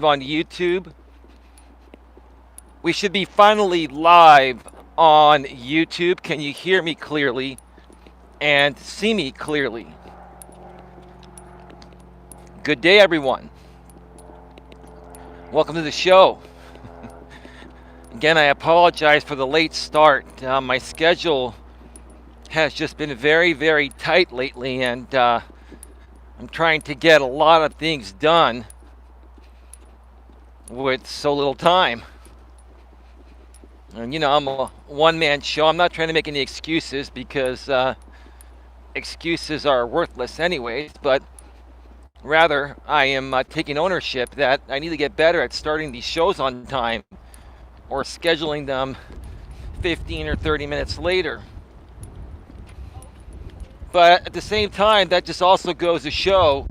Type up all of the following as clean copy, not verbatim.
on YouTube. We should be finally live on YouTube. Can you hear me clearly and see me clearly? Good day, everyone. Welcome to the show. Again, I apologize for the late start. My schedule has just been very, very tight lately, and I'm trying to get a lot of things done with so little time. And I'm a one-man show. I'm not trying to make any excuses because excuses are worthless anyways, but rather I am taking ownership that I need to get better at starting these shows on time or scheduling them 15 or 30 minutes later. But at the same time, that just also goes to show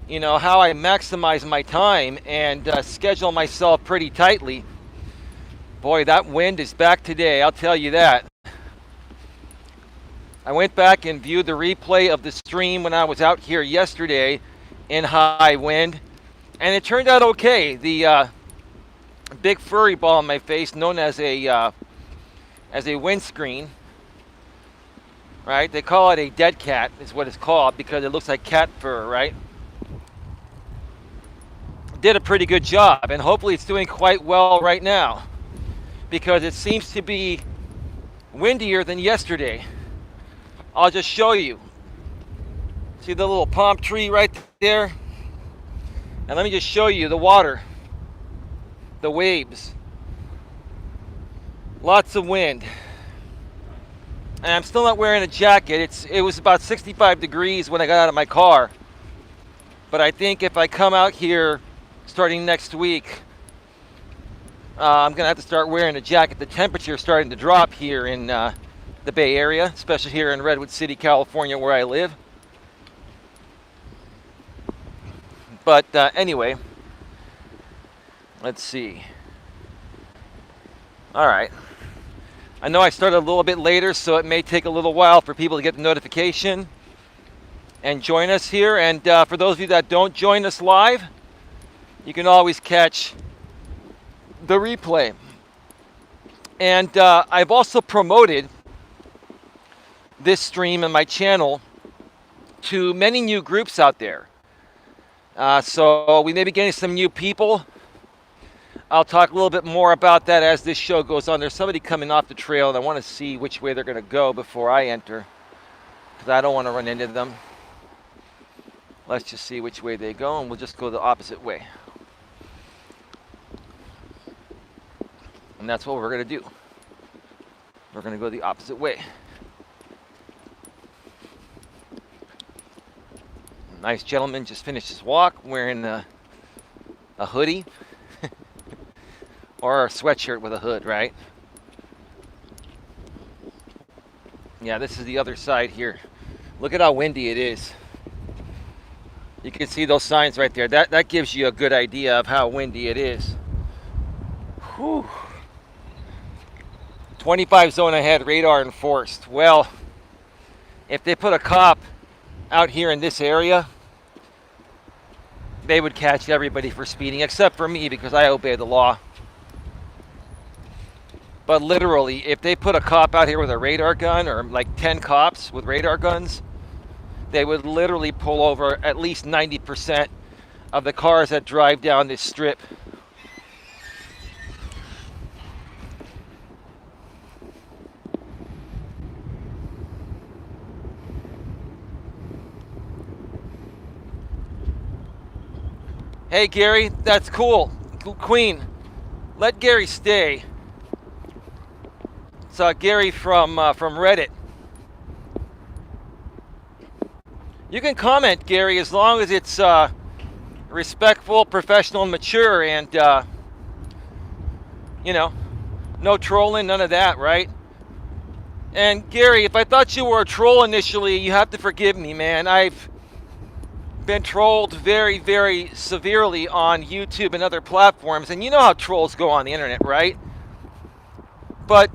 how I maximize my time and schedule myself pretty tightly. Boy, that wind is back today, I'll tell you that. I went back and viewed the replay of the stream when I was out here yesterday in high wind, and it turned out okay. The big furry ball on my face, known as a windscreen, right? They call it a dead cat, is what it's called, because it looks like cat fur, right? Did a pretty good job, and hopefully it's doing quite well right now, because it seems to be windier than yesterday. I'll just show you. See the little palm tree right there? And let me just show you the water, the waves. Lots of wind. And I'm still not wearing a jacket. It was about 65 degrees when I got out of my car. But I think if I come out here starting next week, I'm going to have to start wearing a jacket. The temperature is starting to drop here in the Bay Area, especially here in Redwood City, California, where I live. But anyway, let's see. All right. I know I started a little bit later, so it may take a little while for people to get the notification and join us here. And for those of you that don't join us live, you can always catch the replay. And I've also promoted this stream and my channel to many new groups out there. So we may be getting some new people. I'll talk a little bit more about that as this show goes on. There's somebody coming off the trail, and I want to see which way they're going to go before I enter, because I don't want to run into them. Let's just see which way they go, and we'll just go the opposite way. And that's what we're going to do. We're going to go the opposite way. Nice gentleman just finished his walk wearing a hoodie or a sweatshirt with a hood, right? Yeah, this is the other side here. Look at how windy it is. You can see those signs right there. That gives you a good idea of how windy it is. Whew. 25 zone ahead, radar enforced. Well, if they put a cop out here in this area, they would catch everybody for speeding, except for me, because I obey the law. But literally, if they put a cop out here with a radar gun, or like 10 cops with radar guns, they would literally pull over at least 90% of the cars that drive down this strip. Hey Gary, that's cool. Queen, let Gary stay. It's Gary from Reddit. You can comment, Gary, as long as it's respectful, professional, and mature, and no trolling, none of that, right? And Gary, if I thought you were a troll initially, you have to forgive me, man. I've been trolled very, very severely on YouTube and other platforms, and you know how trolls go on the internet, right? But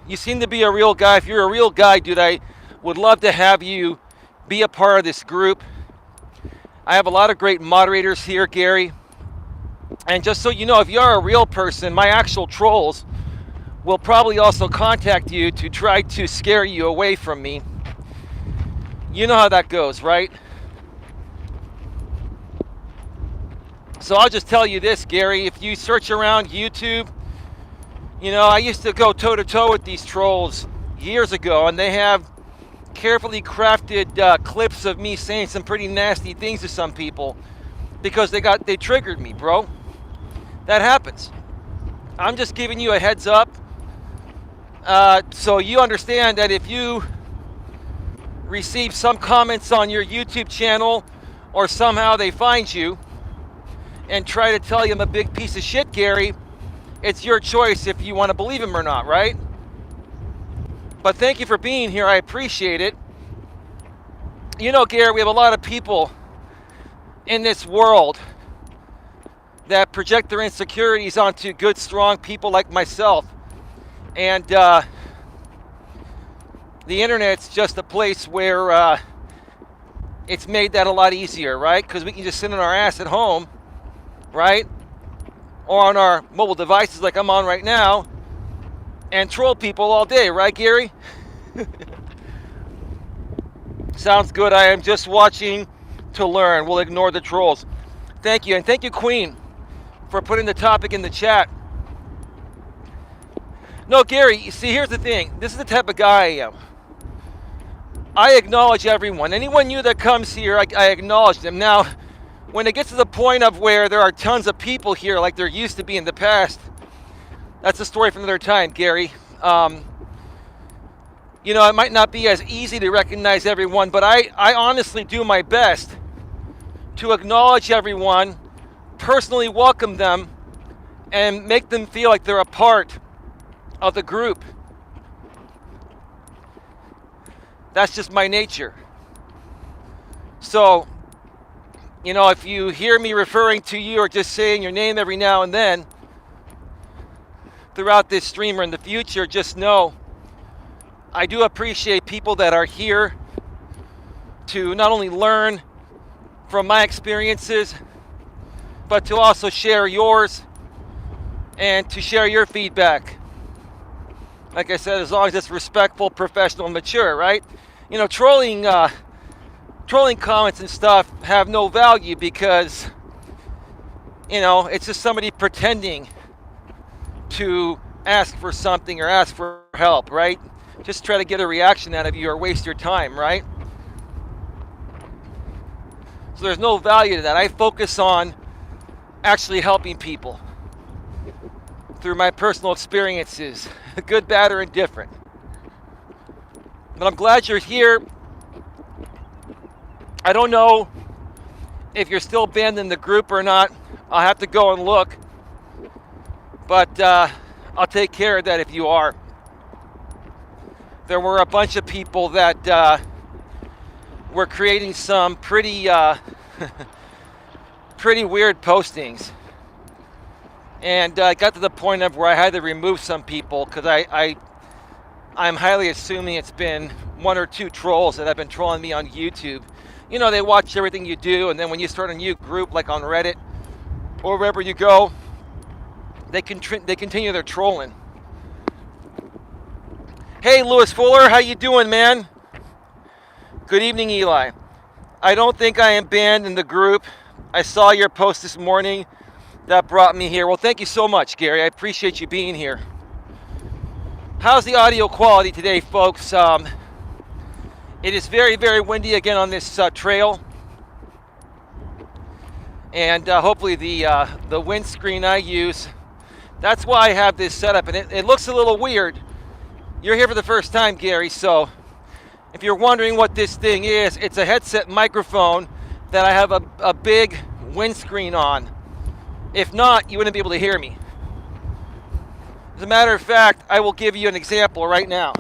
you seem to be a real guy. If you're a real guy, dude, I would love to have you be a part of this group. I have a lot of great moderators here, Gary. And just so you know, if you're a real person, my actual trolls will probably also contact you to try to scare you away from me. You know how that goes, right? So I'll just tell you this, Gary. If you search around YouTube, you know, I used to go toe-to-toe with these trolls years ago, and they have carefully crafted clips of me saying some pretty nasty things to some people because they triggered me, bro. That happens. I'm just giving you a heads up so you understand that if you receive some comments on your YouTube channel or somehow they find you and try to tell you I'm a big piece of shit, Gary, it's your choice if you want to believe him or not, right? But thank you for being here. I appreciate it. You know, Gary, we have a lot of people in this world that project their insecurities onto good, strong people like myself. And the internet's just a place where it's made that a lot easier, right? Because we can just sit on our ass at home, right? Or on our mobile devices like I'm on right now and troll people all day, right, Gary? Sounds good. I am just watching to learn. We'll ignore the trolls. Thank you. And thank you, Queen, for putting the topic in the chat. No, Gary, you see, here's the thing. This is the type of guy I am. I acknowledge everyone. Anyone new that comes here, I acknowledge them. Now, when it gets to the point of where there are tons of people here like there used to be in the past, that's a story for another time, Gary. You know, it might not be as easy to recognize everyone, but I honestly do my best to acknowledge everyone, personally welcome them, and make them feel like they're a part of the group. That's just my nature. So, you know, if you hear me referring to you or just saying your name every now and then throughout this stream or in the future, just know I do appreciate people that are here to not only learn from my experiences, but to also share yours and to share your feedback. Like I said, as long as it's respectful, professional, and mature, right? You know, trolling comments and stuff have no value because, you know, it's just somebody pretending to ask for something or ask for help, right? Just try to get a reaction out of you or waste your time, right? So there's no value to that. I focus on actually helping people through my personal experiences, good, bad, or indifferent. But I'm glad you're here. I don't know if you're still banned in the group or not. I'll have to go and look. But I'll take care of that if you are. There were a bunch of people that were creating some pretty pretty weird postings. And I got to the point of where I had to remove some people because I'm highly assuming it's been one or two trolls that have been trolling me on YouTube. You know, they watch everything you do, and then when you start a new group like on Reddit or wherever you go, they continue their trolling. Hey, Lewis Fuller, how you doing, man? Good evening, Eli. I don't think I am banned in the group. I saw your post this morning. That brought me here. Well, thank you so much, Gary. I appreciate you being here. How's the audio quality today, folks? It is very, very windy again on this trail. And hopefully the windscreen I use, that's why I have this set up. And it looks a little weird. You're here for the first time, Gary, so if you're wondering what this thing is, it's a headset microphone that I have a big windscreen on. If not, you wouldn't be able to hear me. As a matter of fact, I will give you an example right now.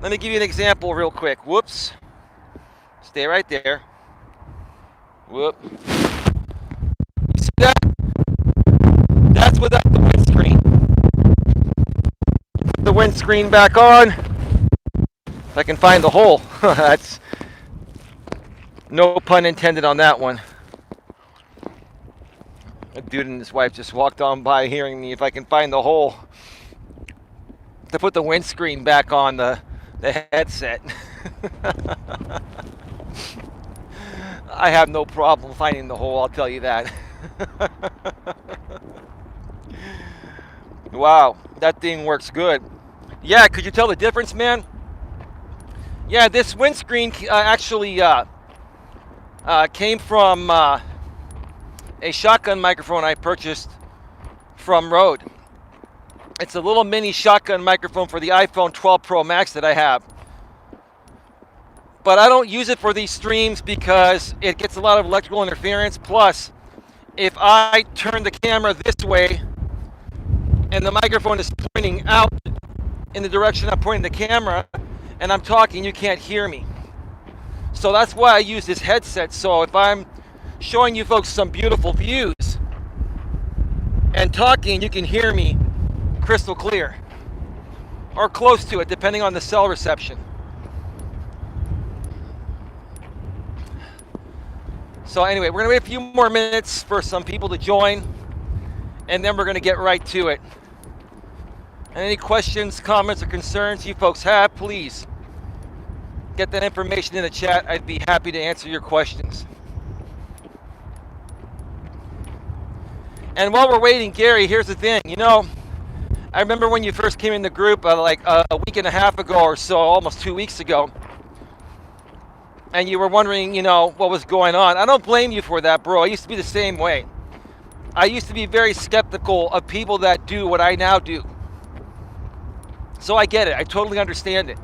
Let me give you an example real quick. Whoops. Stay right there. Whoop. You see that? That's without the windscreen. Put the windscreen back on. If I can find the hole. That's no pun intended on that one. A dude and his wife just walked on by hearing me if I can find the hole to put the windscreen back on the headset. I have no problem finding the hole, I'll tell you that. Wow, that thing works good. Yeah, could you tell the difference, man? Yeah, this windscreen actually came from a shotgun microphone I purchased from Rode. It's a little mini shotgun microphone for the iPhone 12 Pro Max that I have. But I don't use it for these streams because it gets a lot of electrical interference. Plus, if I turn the camera this way and the microphone is pointing out in the direction I'm pointing the camera and I'm talking, you can't hear me. So that's why I use this headset. So if I'm showing you folks some beautiful views and talking, you can hear me crystal clear or close to it, depending on the cell reception. So anyway, we're gonna wait a few more minutes for some people to join, and then we're gonna get right to it. And any questions, comments, or concerns you folks have, please get that information in the chat. I'd be happy to answer your questions. And while we're waiting, Gary, here's the thing. You know, I remember when you first came in the group like a week and a half ago or so, almost 2 weeks ago, and you were wondering, you know, what was going on. I don't blame you for that, bro. I used to be the same way. I used to be very skeptical of people that do what I now do. So I get it. I totally understand it.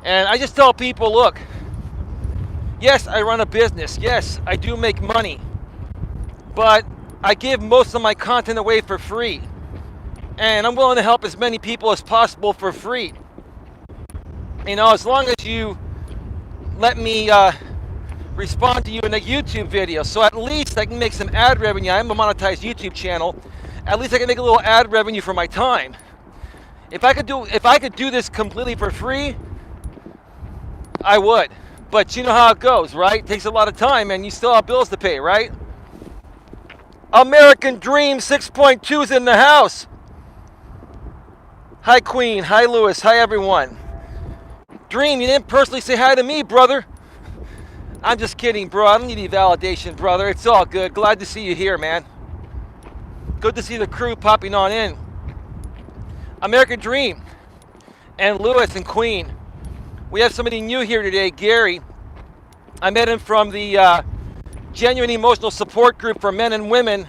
And I just tell people, look, yes, I run a business. Yes, I do make money. But I give most of my content away for free. And I'm willing to help as many people as possible for free. You know, as long as you let me respond to you in a YouTube video. So at least I can make some ad revenue. I'm a monetized YouTube channel. At least I can make a little ad revenue for my time. If I could do this completely for free, I would. But you know how it goes, right? It takes a lot of time and you still have bills to pay, right? American Dream 6.2 is in the house. Hi, Queen. Hi, Lewis. Hi, everyone. Dream, you didn't personally say hi to me, brother. I'm just kidding, bro. I don't need any validation, brother. It's all good. Glad to see you here, man. Good to see the crew popping on in. American Dream and Lewis and Queen. We have somebody new here today, Gary. I met him from the Genuine Emotional Support Group for Men and Women.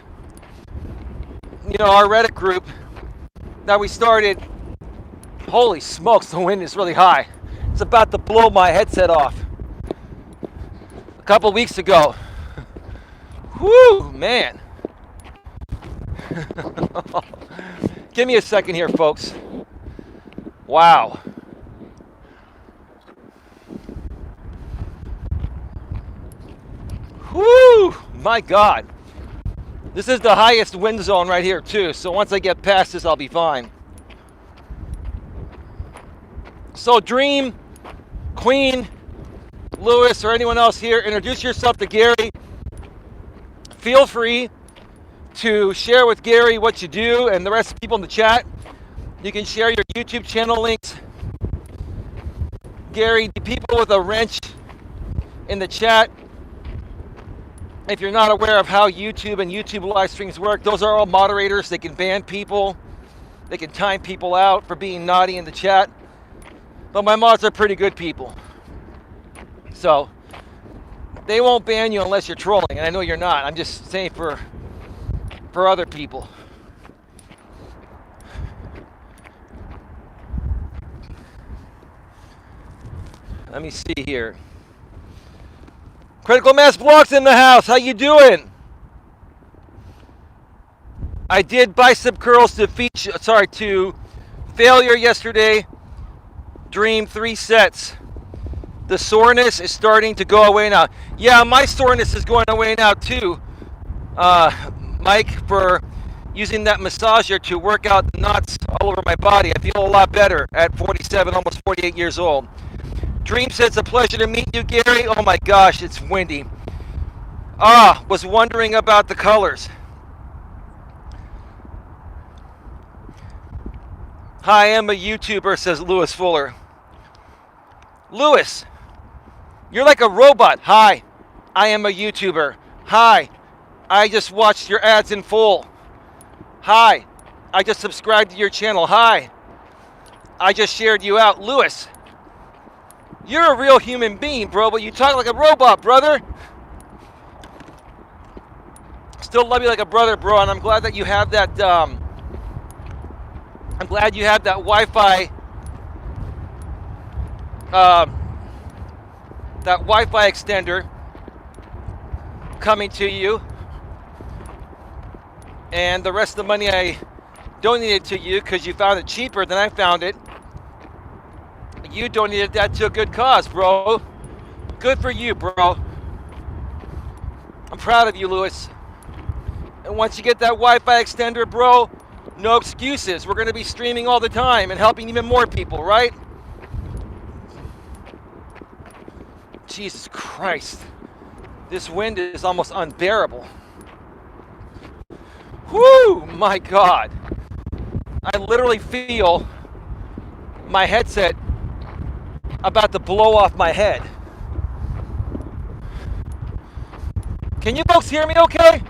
You know, our Reddit group that we started. Holy smokes, the wind is really high. It's about to blow my headset off. A couple weeks ago. Whoo, man. Give me a second here, folks. Wow. Whoo, my God. This is the highest wind zone right here, too. So once I get past this, I'll be fine. So Dream, Queen, Lewis, or anyone else here, introduce yourself to Gary. Feel free to share with Gary what you do and the rest of the people in the chat. You can share your YouTube channel links. Gary, the people with a wrench in the chat, if you're not aware of how YouTube and YouTube live streams work, those are all moderators. They can ban people. They can time people out for being naughty in the chat. But my mods are pretty good people. So they won't ban you unless you're trolling. And I know you're not. I'm just saying for other people. Let me see here. Critical Mass Blocks in the house. How you doing? I did bicep curls to failure yesterday. Dream 3 sets. The soreness is starting to go away now. Yeah, my soreness is going away now too. Mike, for using that massager to work out the knots all over my body. I feel a lot better at 47, almost 48 years old. Dream says, it's a pleasure to meet you, Gary. Oh my gosh, it's windy. Was wondering about the colors. Hi, I am a YouTuber, says Lewis Fuller. Lewis, you're like a robot. Hi, I am a YouTuber. Hi, I just watched your ads in full. Hi, I just subscribed to your channel. Hi, I just shared you out. Lewis, you're a real human being, bro, but you talk like a robot, brother. Still love you like a brother, bro, and I'm glad that you have that, I'm glad you have that Wi-Fi, extender coming to you. And the rest of the money I donated to you because you found it cheaper than I found it. You donated that to a good cause, bro. Good for you, bro. I'm proud of you, Lewis. And once you get that Wi-Fi extender, bro, no excuses. We're going to be streaming all the time and helping even more people, right? Jesus Christ. This wind is almost unbearable. Whoo, my God. I literally feel my headset about to blow off my head. Can you folks hear me okay?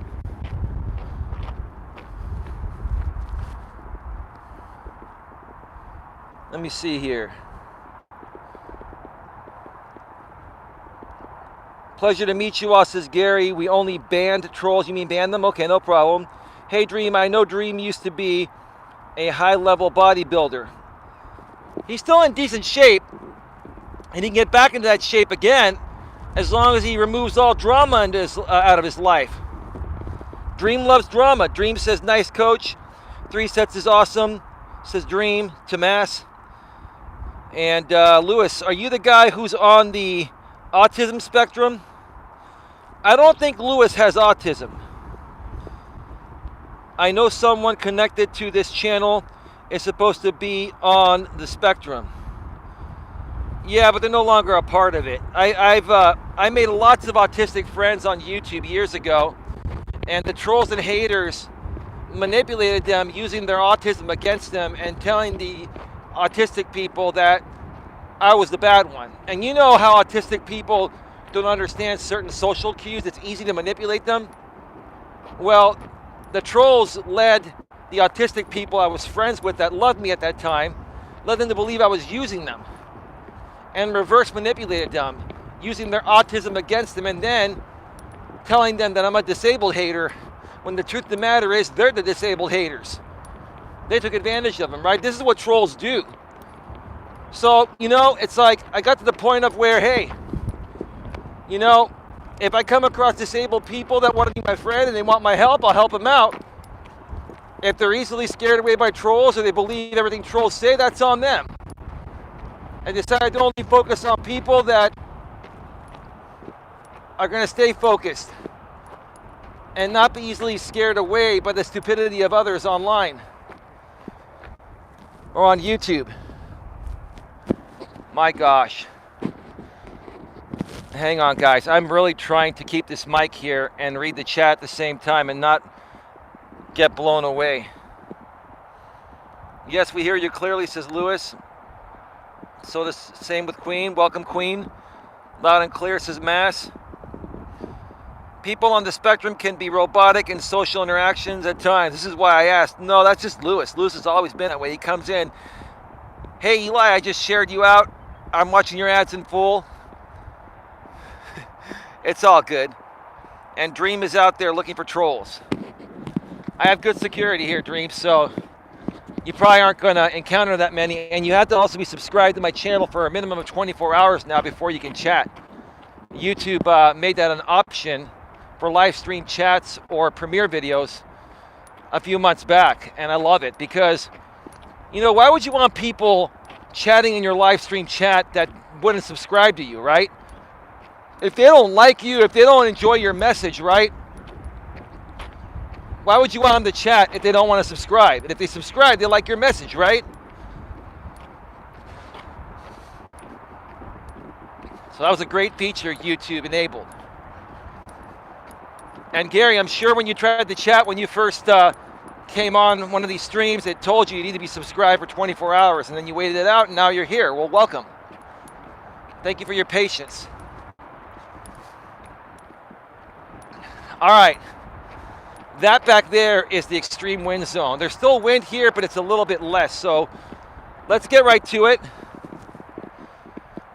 Let me see here. Pleasure to meet you all, says Gary. We only banned trolls. You mean ban them? Okay, no problem. Hey, Dream, I know Dream used to be a high-level bodybuilder. He's still in decent shape, and he can get back into that shape again as long as he removes all drama out of his life. Dream loves drama. Dream says, nice, coach. 3 sets is awesome, says Dream to Mass. And Lewis, are you the guy who's on the autism spectrum? I don't think Lewis has autism. I know someone connected to this channel is supposed to be on the spectrum. Yeah, but they're no longer a part of it. I made lots of autistic friends on YouTube years ago, and the trolls and haters manipulated them using their autism against them and telling the autistic people that I was the bad one. And you know how autistic people don't understand certain social cues. It's easy to manipulate them. Well, the trolls led the autistic people I was friends with that loved me at that time, led them to believe I was using them and reverse manipulated them, using their autism against them, and then telling them that I'm a disabled hater when the truth of the matter is they're the disabled haters. They took advantage of them, right? This is what trolls do. So, you know, it's like I got to the point of where, hey, you know, if I come across disabled people that want to be my friend and they want my help, I'll help them out. If they're easily scared away by trolls or they believe everything trolls say, that's on them. I decided to only focus on people that are going to stay focused and not be easily scared away by the stupidity of others online or on YouTube. My gosh. Hang on, guys. I'm really trying to keep this mic here and read the chat at the same time and not get blown away. Yes, we hear you clearly, says Lewis. So the same with Queen. Welcome, Queen. Loud and clear, says Mass. People on the spectrum can be robotic in social interactions at times. This is why I asked. No, that's just Lewis. Lewis has always been that way. He comes in. Hey, Eli, I just shared you out. I'm watching your ads in full. It's all good. And Dream is out there looking for trolls. I have good security here, Dream, so you probably aren't going to encounter that many. And you have to also be subscribed to my channel for a minimum of 24 hours now before you can chat. YouTube made that an option for live stream chats or premiere videos a few months back. And I love it because, you know, why would you want people chatting in your live stream chat that wouldn't subscribe to you, right? If they don't like you, if they don't enjoy your message, right? Why would you want them to chat if they don't want to subscribe? And if they subscribe, they like your message, right? So that was a great feature YouTube enabled. And Gary, I'm sure when you tried the chat when you first came on one of these streams, it told you need to be subscribed for 24 hours, and then you waited it out, and now you're here. Well, welcome. Thank you for your patience. All right. That back there is the extreme wind zone. There's still wind here, but it's a little bit less. So let's get right to it.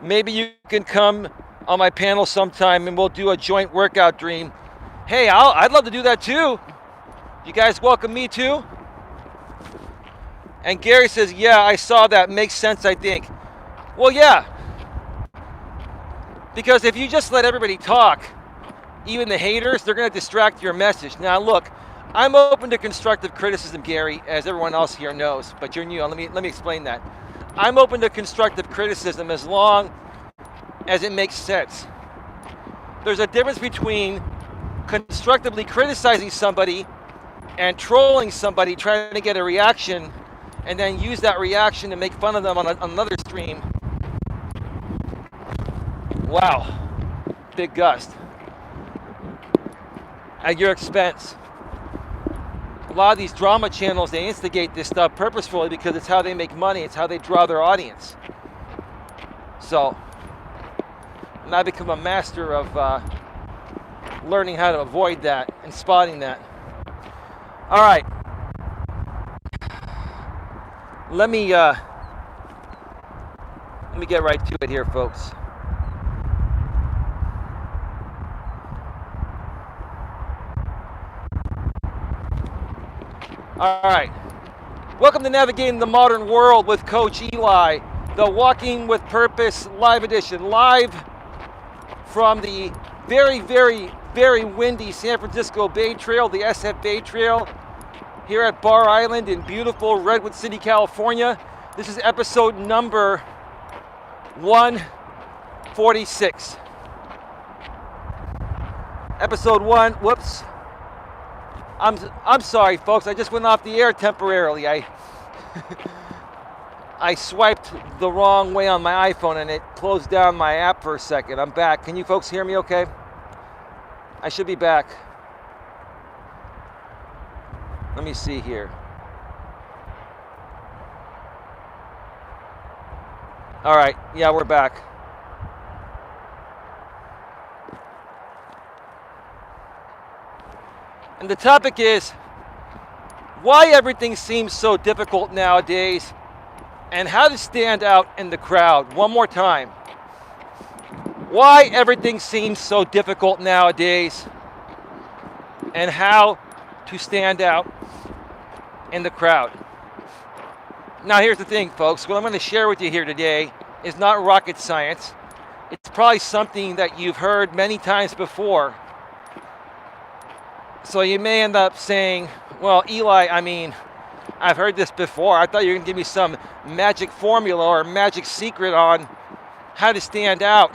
Maybe you can come on my panel sometime and we'll do a joint workout dream. Hey, I'd love to do that too. You guys welcome me too? And Gary says, yeah, I saw that. Makes sense, I think. Well, yeah. Because if you just let everybody talk, even the haters, they're going to distract your message. Now, look, I'm open to constructive criticism, Gary, as everyone else here knows, but you're new. Let me explain that. I'm open to constructive criticism as long as it makes sense. There's a difference between constructively criticizing somebody and trolling somebody, trying to get a reaction, and then use that reaction to make fun of them on another stream. Wow, big gust. At your expense. A lot of these drama channels, they instigate this stuff purposefully because it's how they make money, it's how they draw their audience. So, and I become a master of learning how to avoid that and spotting that. All right. Let me get right to it here, folks. All right. Welcome to Navigating the Modern World with Coach Eli, the Walking with Purpose live edition, live from the very, very, very windy San Francisco Bay Trail, the SF Bay Trail, here at Bar Island in beautiful Redwood City, California. This is episode number 146. Episode 1, whoops. I'm sorry, folks. I just went off the air temporarily. I swiped the wrong way on my iPhone and it closed down my app for a second. I'm back. Can you folks hear me okay? I should be back. Let me see here. All right. Yeah, we're back. And the topic is why everything seems so difficult nowadays and how to stand out in the crowd. One more time. Why everything seems so difficult nowadays and how to stand out in the crowd. Now here's the thing, folks. What I'm going to share with you here today is not rocket science. It's probably something that you've heard many times before. So you may end up saying, well, Eli, I mean, I've heard this before. I thought you were going to give me some magic formula or magic secret on how to stand out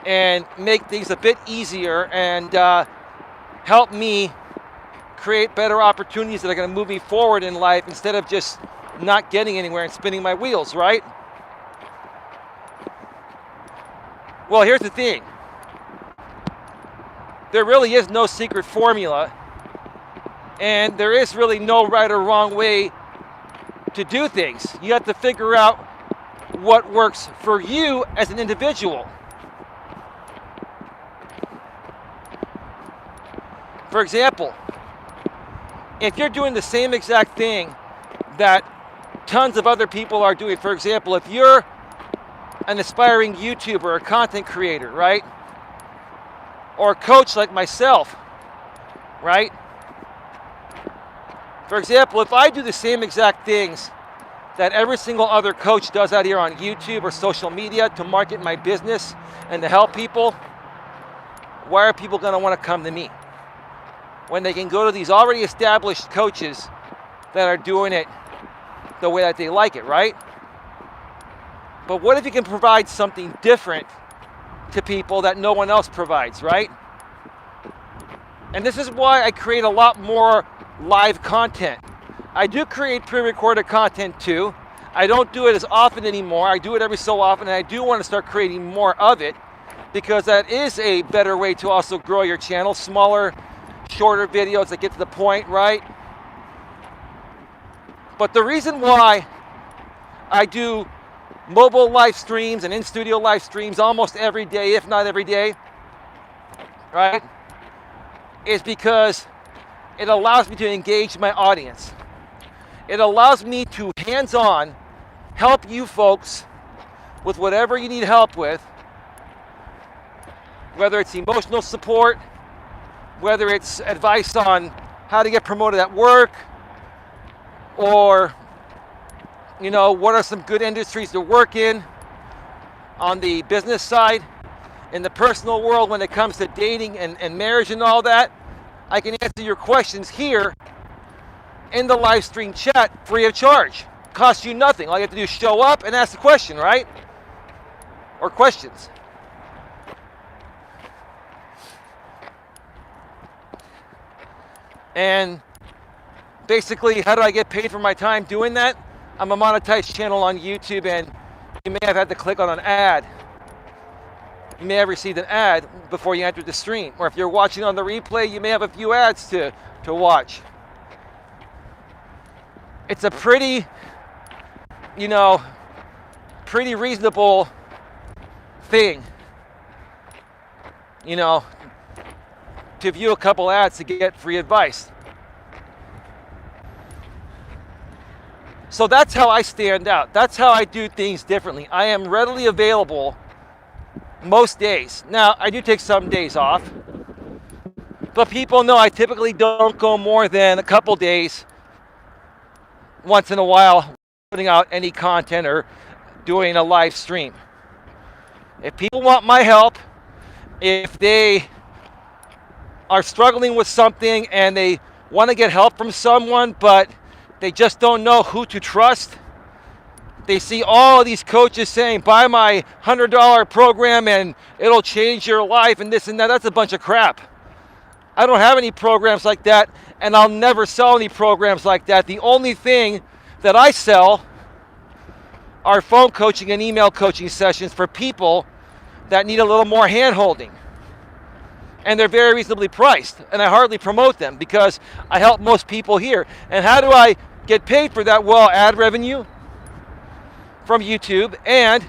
and make things a bit easier and help me create better opportunities that are going to move me forward in life instead of just not getting anywhere and spinning my wheels, right? Well, here's the thing. There really is no secret formula, and there is really no right or wrong way to do things. You have to figure out what works for you as an individual. For example, if you're doing the same exact thing that tons of other people are doing, for example, if you're an aspiring YouTuber or content creator, right? Or a coach like myself, right? For example, if I do the same exact things that every single other coach does out here on YouTube or social media to market my business and to help people, why are people going to want to come to me when they can go to these already established coaches that are doing it the way that they like it, right? But what if you can provide something different to people that no one else provides, right? And this is why I create a lot more live content. I do create pre-recorded content too. I don't do it as often anymore. I do it every so often, and I do want to start creating more of it because that is a better way to also grow your channel. Smaller, shorter videos that get to the point, right? But the reason why I do mobile live streams and in-studio live streams almost every day, if not every day, right, is because it allows me to engage my audience. It allows me to hands-on help you folks with whatever you need help with, whether it's emotional support, whether it's advice on how to get promoted at work, or, you know, what are some good industries to work in on the business side. In the personal world, when it comes to dating and marriage and all that, I can answer your questions here in the live stream chat free of charge. Costs you nothing. All you have to do is show up and ask the question, right? Or questions. And basically, how do I get paid for my time doing that? I'm a monetized channel on YouTube, and you may have had to click on an ad. You may have received an ad before you entered the stream. Or if you're watching on the replay, you may have a few ads to watch. It's a pretty, you know, pretty reasonable thing, you know, to view a couple ads to get free advice. So that's how I stand out. That's how I do things differently. I am readily available most days. Now, I do take some days off, but people know I typically don't go more than a couple days once in a while putting out any content or doing a live stream. If people want my help, if they are struggling with something and they want to get help from someone, but they just don't know who to trust, they see all of these coaches saying, buy my $100 program and it'll change your life and this and that. That's a bunch of crap. I don't have any programs like that, and I'll never sell any programs like that. The only thing that I sell are phone coaching and email coaching sessions for people that need a little more hand-holding. And they're very reasonably priced, and I hardly promote them because I help most people here. And how do I get paid for that? Well, ad revenue from YouTube, and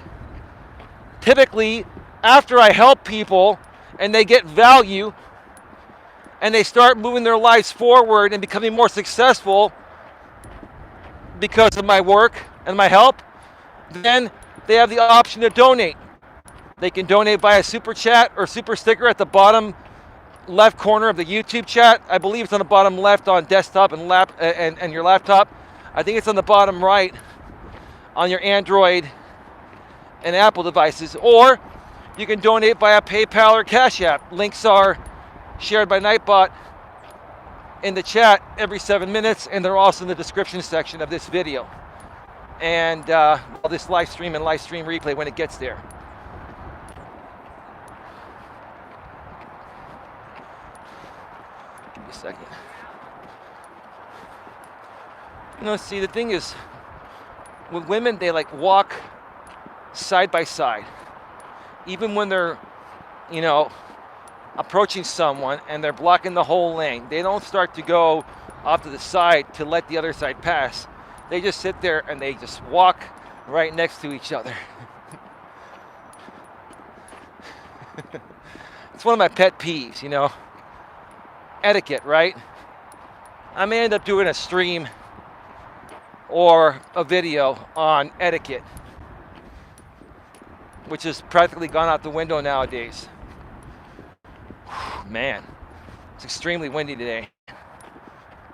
typically after I help people and they get value and they start moving their lives forward and becoming more successful because of my work and my help, then they have the option to donate. They can donate via super chat or super sticker at the bottom left corner of the YouTube chat. I believe it's on the bottom left on desktop and your laptop. I think it's on the bottom right on your Android and Apple devices. Or you can donate via PayPal or Cash App. Links are shared by Nightbot in the chat every 7 minutes, and they're also in the description section of this video. And this live stream and live stream replay when it gets there. Give me a second. You know, see, the thing is, with women, they like walk side by side. Even when they're, you know, approaching someone and they're blocking the whole lane, they don't start to go off to the side to let the other side pass. They just sit there and they just walk right next to each other. It's one of my pet peeves, you know. Etiquette, right? I may end up doing a stream or a video on etiquette, which has practically gone out the window nowadays. Man, it's extremely windy today.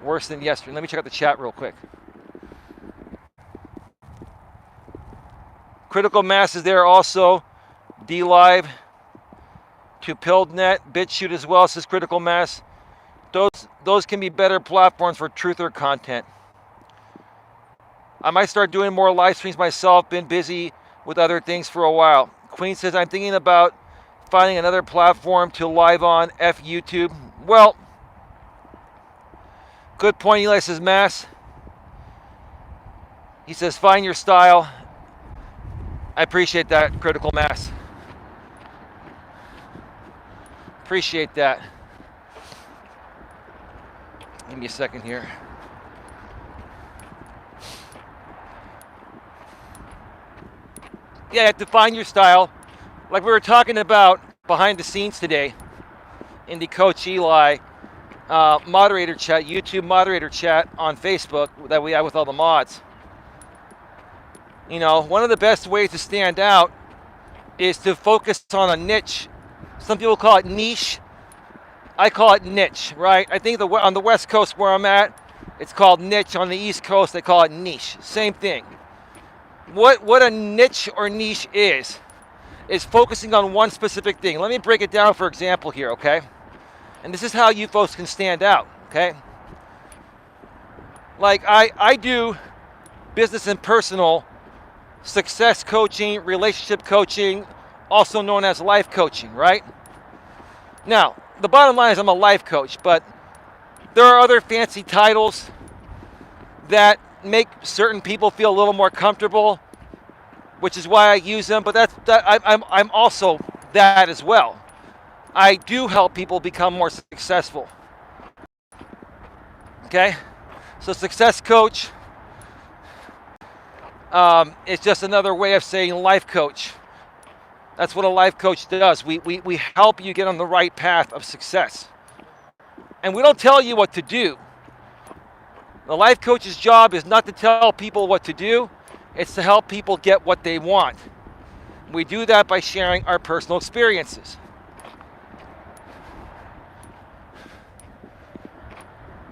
Worse than yesterday. Let me check out the chat real quick. Critical Mass is there also. DLive, to PillNet, BitChute as well, says Critical Mass. Those can be better platforms for truther content. I might start doing more live streams myself. Been busy with other things for a while. Queen says, I'm thinking about finding another platform to live on. F YouTube. Well, good point, Elias Melas. He says, find your style. I appreciate that, Critical Mass. Appreciate that. Give me a second here. Yeah, you have to find your style. Like we were talking about behind the scenes today in the Coach Eli moderator chat, YouTube moderator chat on Facebook that we have with all the mods. You know, one of the best ways to stand out is to focus on a niche. Some people call it niche. I call it niche, right? I think on the West Coast where I'm at, it's called niche. On the East Coast, they call it niche. Same thing. What a niche or niche is focusing on one specific thing. Let me break it down for example here, okay? And this is how you folks can stand out, okay? Like I do business and personal success coaching, relationship coaching, also known as life coaching, right? Now, the bottom line is I'm a life coach, but there are other fancy titles that make certain people feel a little more comfortable, which is why I use them, but I'm also that as well. I do help people become more successful. Okay? So success coach is just another way of saying life coach. That's what a life coach does. We help you get on the right path of success. And we don't tell you what to do. The life coach's job is not to tell people what to do. It's to help people get what they want. We do that by sharing our personal experiences.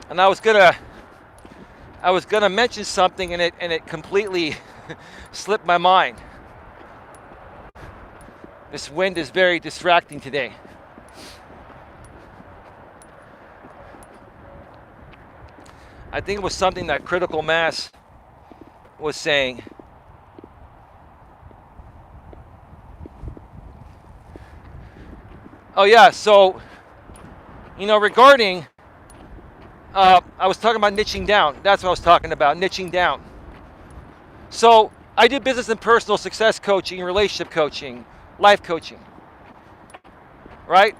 And I was gonna mention something and it completely slipped my mind. This wind is very distracting today. I think it was something that Critical Mass was saying. Oh yeah, so, you know, regarding, I was talking about niching down. That's what I was talking about, niching down. So I do business and personal success coaching, relationship coaching, life coaching, right?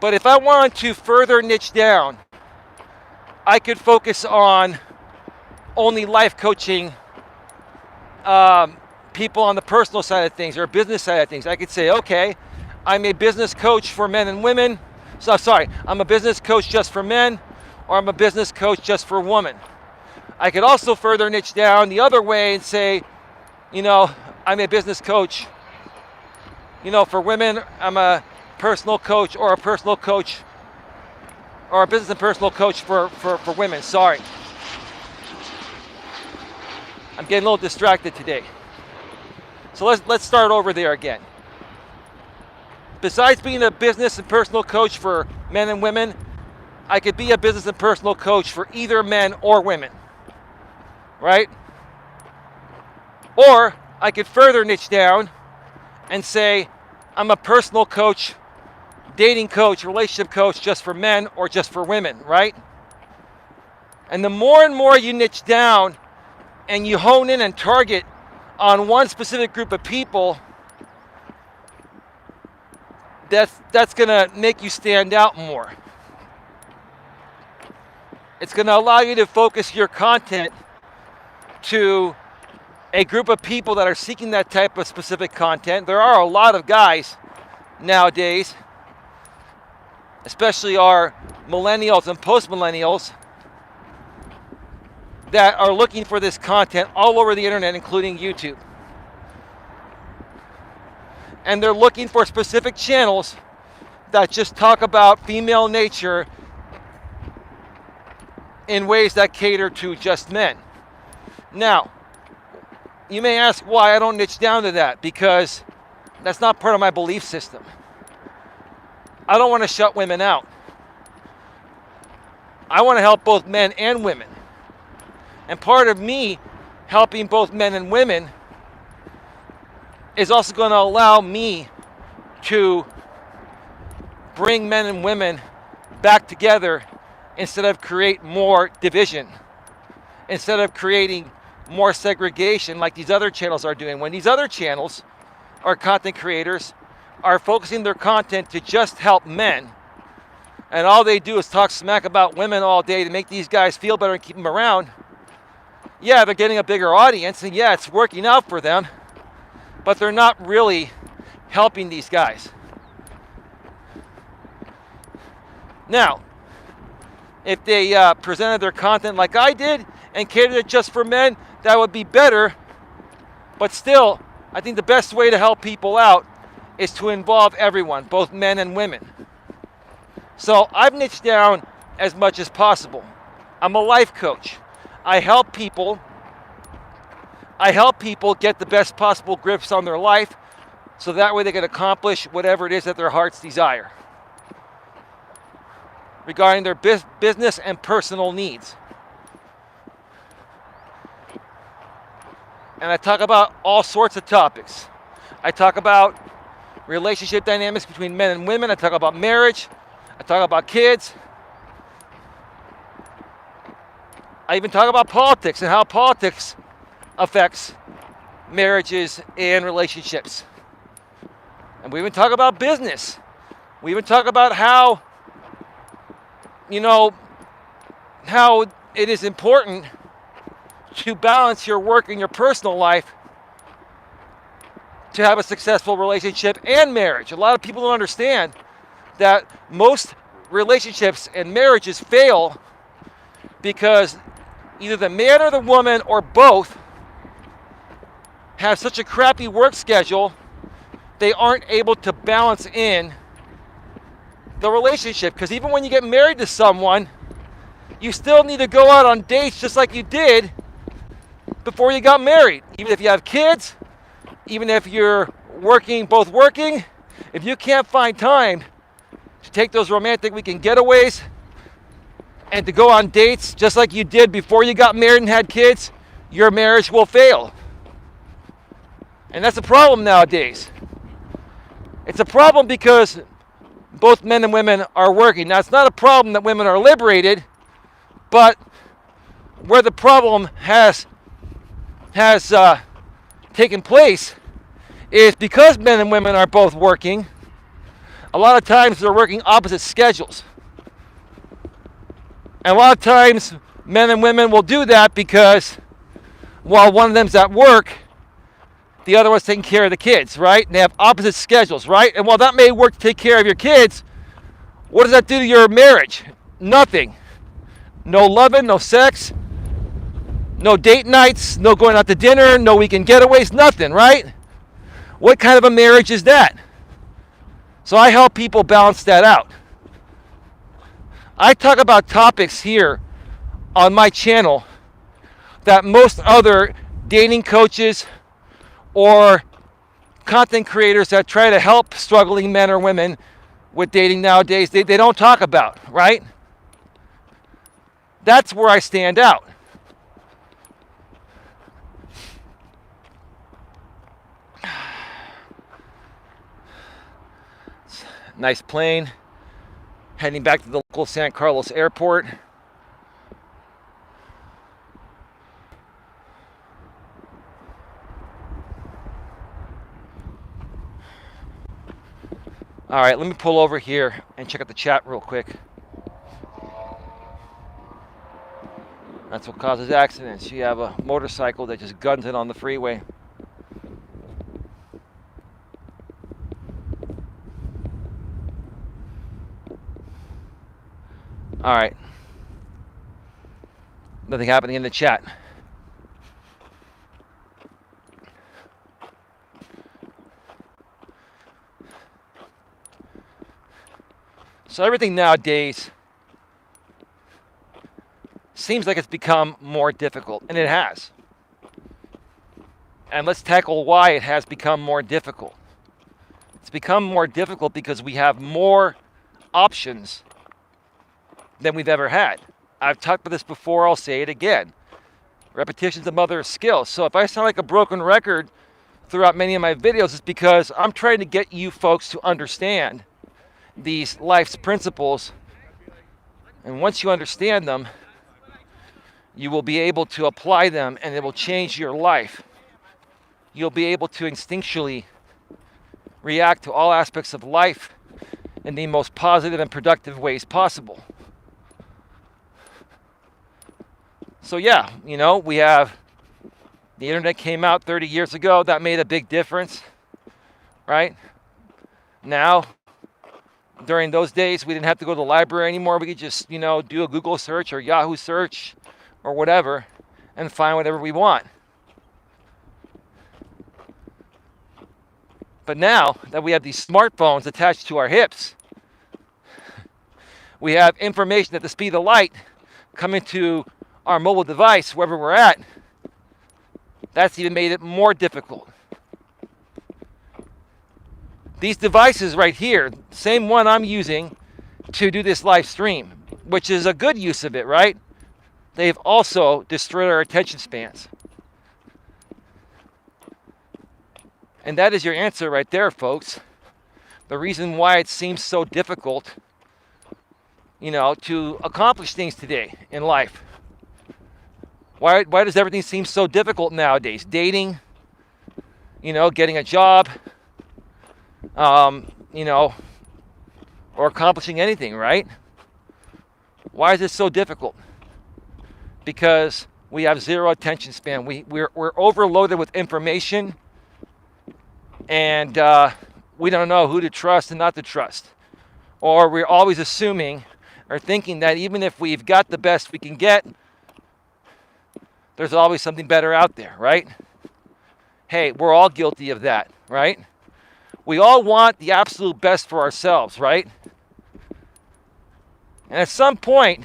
But if I wanted to further niche down, I could focus on only life coaching people on the personal side of things or business side of things. I could say, okay, I'm a business coach for men and women. So sorry, I'm a business coach just for men, or I'm a business coach just for women. I could also further niche down the other way and say, you know, I'm a business coach, you know, for women. I'm a personal coach or a personal coach or a business and personal coach for women. Sorry. I'm getting a little distracted today. So let's start over there again. Besides being a business and personal coach for men and women, I could be a business and personal coach for either men or women, right? Or I could further niche down and say, I'm a personal coach, dating coach, relationship coach just for men or just for women, right? And the more and more you niche down and you hone in and target on one specific group of people, that's gonna make you stand out more. It's gonna allow you to focus your content to a group of people that are seeking that type of specific content. There are a lot of guys nowadays, especially our millennials and post-millennials, that are looking for this content all over the internet, including YouTube. And they're looking for specific channels that just talk about female nature in ways that cater to just men. Now, you may ask why I don't niche down to that, because that's not part of my belief system. I don't want to shut women out. I want to help both men and women. And part of me helping both men and women is also going to allow me to bring men and women back together instead of create more division, instead of creating more segregation like these other channels are doing. When these other channels or content creators are focusing their content to just help men, and all they do is talk smack about women all day to make these guys feel better and keep them around, yeah, they're getting a bigger audience, and yeah, it's working out for them, but they're not really helping these guys. Now, if they presented their content like I did and catered it just for men, that would be better. But still, I think the best way to help people out is to involve everyone, both men and women. So I've niched down as much as possible. I'm a life coach. I help people get the best possible grips on their life so that way they can accomplish whatever it is that their hearts desire regarding their business and personal needs. And I talk about all sorts of topics. I talk about relationship dynamics between men and women. I talk about marriage. I talk about kids. I even talk about politics and how politics affects marriages and relationships. And we even talk about business. We even talk about how it is important to balance your work and your personal life to have a successful relationship and marriage. A lot of people don't understand that most relationships and marriages fail because either the man or the woman or both have such a crappy work schedule they aren't able to balance in the relationship. Because even when you get married to someone, you still need to go out on dates just like you did before you got married. Even if you have kids, even if you're both working, if you can't find time to take those romantic weekend getaways and to go on dates just like you did before you got married and had kids, your marriage will fail. And that's a problem nowadays. It's a problem because both men and women are working. Now, it's not a problem that women are liberated, but where the problem has taken place is because men and women are both working, a lot of times they're working opposite schedules. And a lot of times men and women will do that because while one of them's at work, the other one's taking care of the kids, right? And they have opposite schedules, right? And while that may work to take care of your kids, what does that do to your marriage? Nothing. No loving, no sex, no date nights, no going out to dinner, no weekend getaways, nothing, right? What kind of a marriage is that? So I help people balance that out. I talk about topics here on my channel that most other dating coaches or content creators that try to help struggling men or women with dating nowadays, they don't talk about, right? That's where I stand out. Nice plane. Heading back to the local San Carlos airport. All right, let me pull over here and check out the chat real quick. That's what causes accidents. You have a motorcycle that just guns it on the freeway. All right. Nothing happening in the chat. So everything nowadays seems like it's become more difficult, and it has. And let's tackle why it has become more difficult. It's become more difficult because we have more options than we've ever had. I've talked about this before, I'll say it again. Repetition's the mother of skill. So if I sound like a broken record throughout many of my videos, it's because I'm trying to get you folks to understand these life's principles. And once you understand them, you will be able to apply them and it will change your life. You'll be able to instinctually react to all aspects of life in the most positive and productive ways possible. So yeah, we have the internet came out 30 years ago. That made a big difference, right? Now, during those days, we didn't have to go to the library anymore. We could just, do a Google search or Yahoo search or whatever and find whatever we want. But now that we have these smartphones attached to our hips, we have information at the speed of light coming to our mobile device wherever we're at. That's even made it more difficult. These devices right here, same one I'm using to do this live stream, which is a good use of it, right? They've also destroyed our attention spans. And that is your answer right there, folks. The reason why it seems so difficult, to accomplish things today in life. Why does everything seem so difficult nowadays? Dating, getting a job, or accomplishing anything, right? Why is it so difficult? Because we have zero attention span. We're overloaded with information, and we don't know who to trust and not to trust. Or we're always assuming or thinking that even if we've got the best we can get, there's always something better out there, right? Hey, we're all guilty of that, right? We all want the absolute best for ourselves, right? And at some point,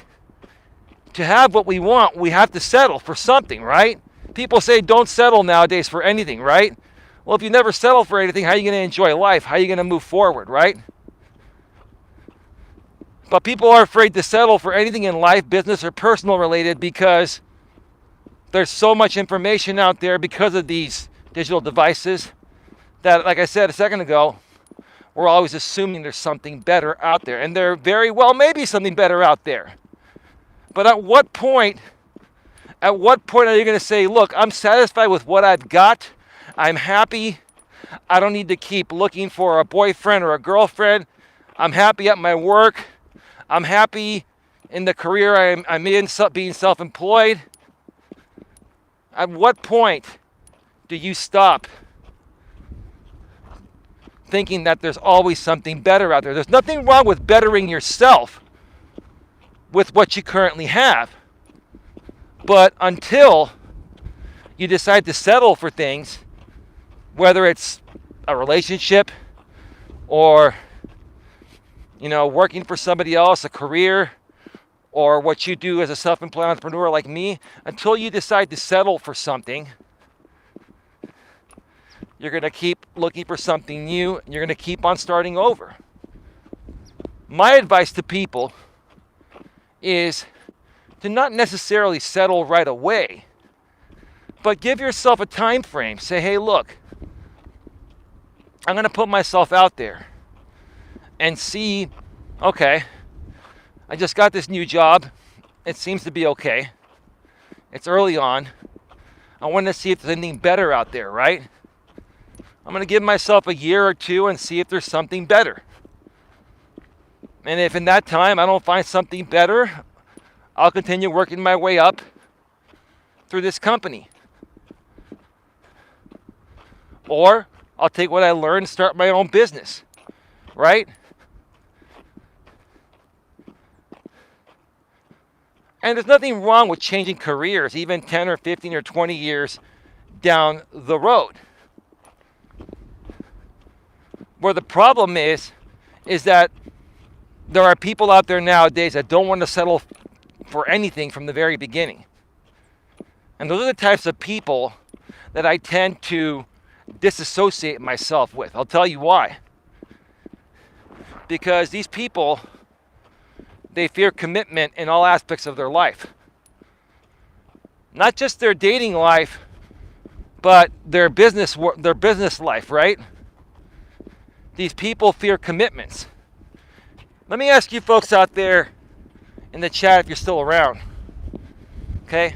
to have what we want, we have to settle for something, right? People say don't settle nowadays for anything, right? Well, if you never settle for anything, how are you going to enjoy life? How are you going to move forward, right? But people are afraid to settle for anything in life, business or personal related, because there's so much information out there because of these digital devices that, like I said a second ago, we're always assuming there's something better out there. And there very well may be something better out there. But at what point are you going to say, look, I'm satisfied with what I've got. I'm happy. I don't need to keep looking for a boyfriend or a girlfriend. I'm happy at my work. I'm happy in the career I'm in, being self-employed. At what point do you stop thinking that there's always something better out there? There's nothing wrong with bettering yourself with what you currently have. But until you decide to settle for things, whether it's a relationship or, working for somebody else, a career, or what you do as a self-employed entrepreneur like me, until you decide to settle for something, you're going to keep looking for something new, and you're going to keep on starting over. My advice to people is to not necessarily settle right away, but give yourself a time frame. Say, hey, look, I'm going to put myself out there and see, okay, I just got this new job. It seems to be okay. It's early on. I want to see if there's anything better out there, right? I'm going to give myself a year or two and see if there's something better. And if in that time I don't find something better, I'll continue working my way up through this company. Or I'll take what I learned and start my own business, right? And there's nothing wrong with changing careers, even 10 or 15 or 20 years down the road. Where the problem is that there are people out there nowadays that don't want to settle for anything from the very beginning. And those are the types of people that I tend to disassociate myself with. I'll tell you why. Because these people, they fear commitment in all aspects of their life. Not just their dating life, but their business life, right? These people fear commitments. Let me ask you folks out there in the chat if you're still around. Okay?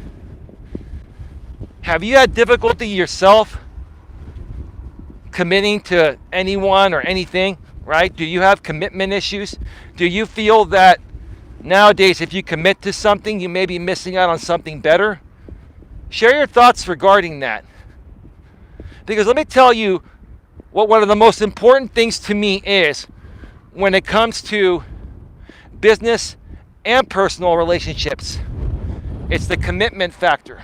Have you had difficulty yourself committing to anyone or anything, right? Do you have commitment issues? Do you feel that nowadays if you commit to something, you may be missing out on something better? Share your thoughts regarding that. Because let me tell you what one of the most important things to me is when it comes to business and personal relationships. It's the commitment factor.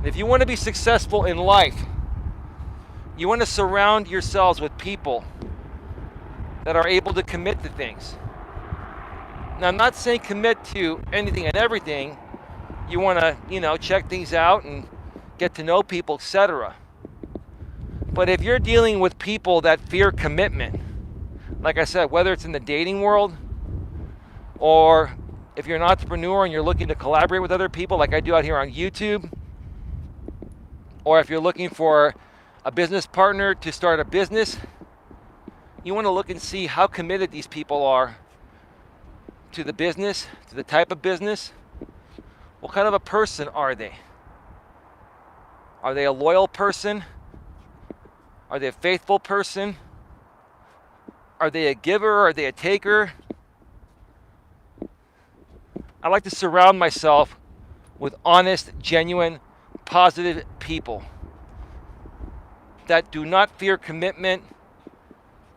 If you want to be successful in life, you want to surround yourselves with people that are able to commit to things. Now, I'm not saying commit to anything and everything. You want to, check things out and get to know people, etc. But if you're dealing with people that fear commitment, like I said, whether it's in the dating world or if you're an entrepreneur and you're looking to collaborate with other people like I do out here on YouTube, or if you're looking for a business partner to start a business, you want to look and see how committed these people are to the business, to the type of business. What kind of a person are they? Are they a loyal person? Are they a faithful person? Are they a giver? Are they a taker? I like to surround myself with honest, genuine, positive people that do not fear commitment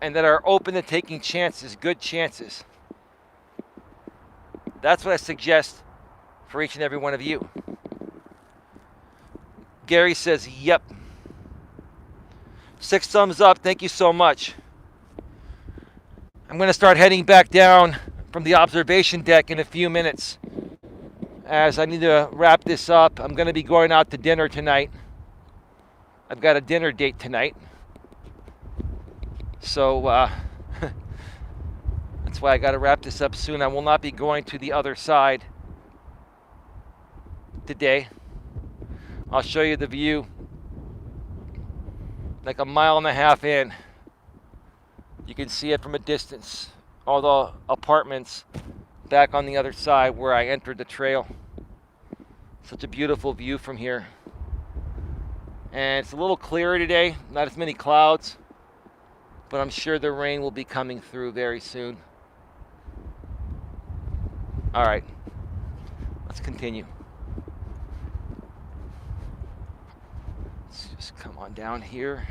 and that are open to taking chances, good chances. That's what I suggest for each and every one of you. Gary says, yep. 6 thumbs up. Thank you so much. I'm going to start heading back down from the observation deck in a few minutes, as I need to wrap this up. I'm going to be going out to dinner tonight. I've got a dinner date tonight. So that's why I got to wrap this up soon. I will not be going to the other side today. I'll show you the view like a mile and a half in. You can see it from a distance. All the apartments back on the other side where I entered the trail. Such a beautiful view from here. And it's a little clearer today, not as many clouds, but I'm sure the rain will be coming through very soon. All right, let's continue. Let's just come on down here.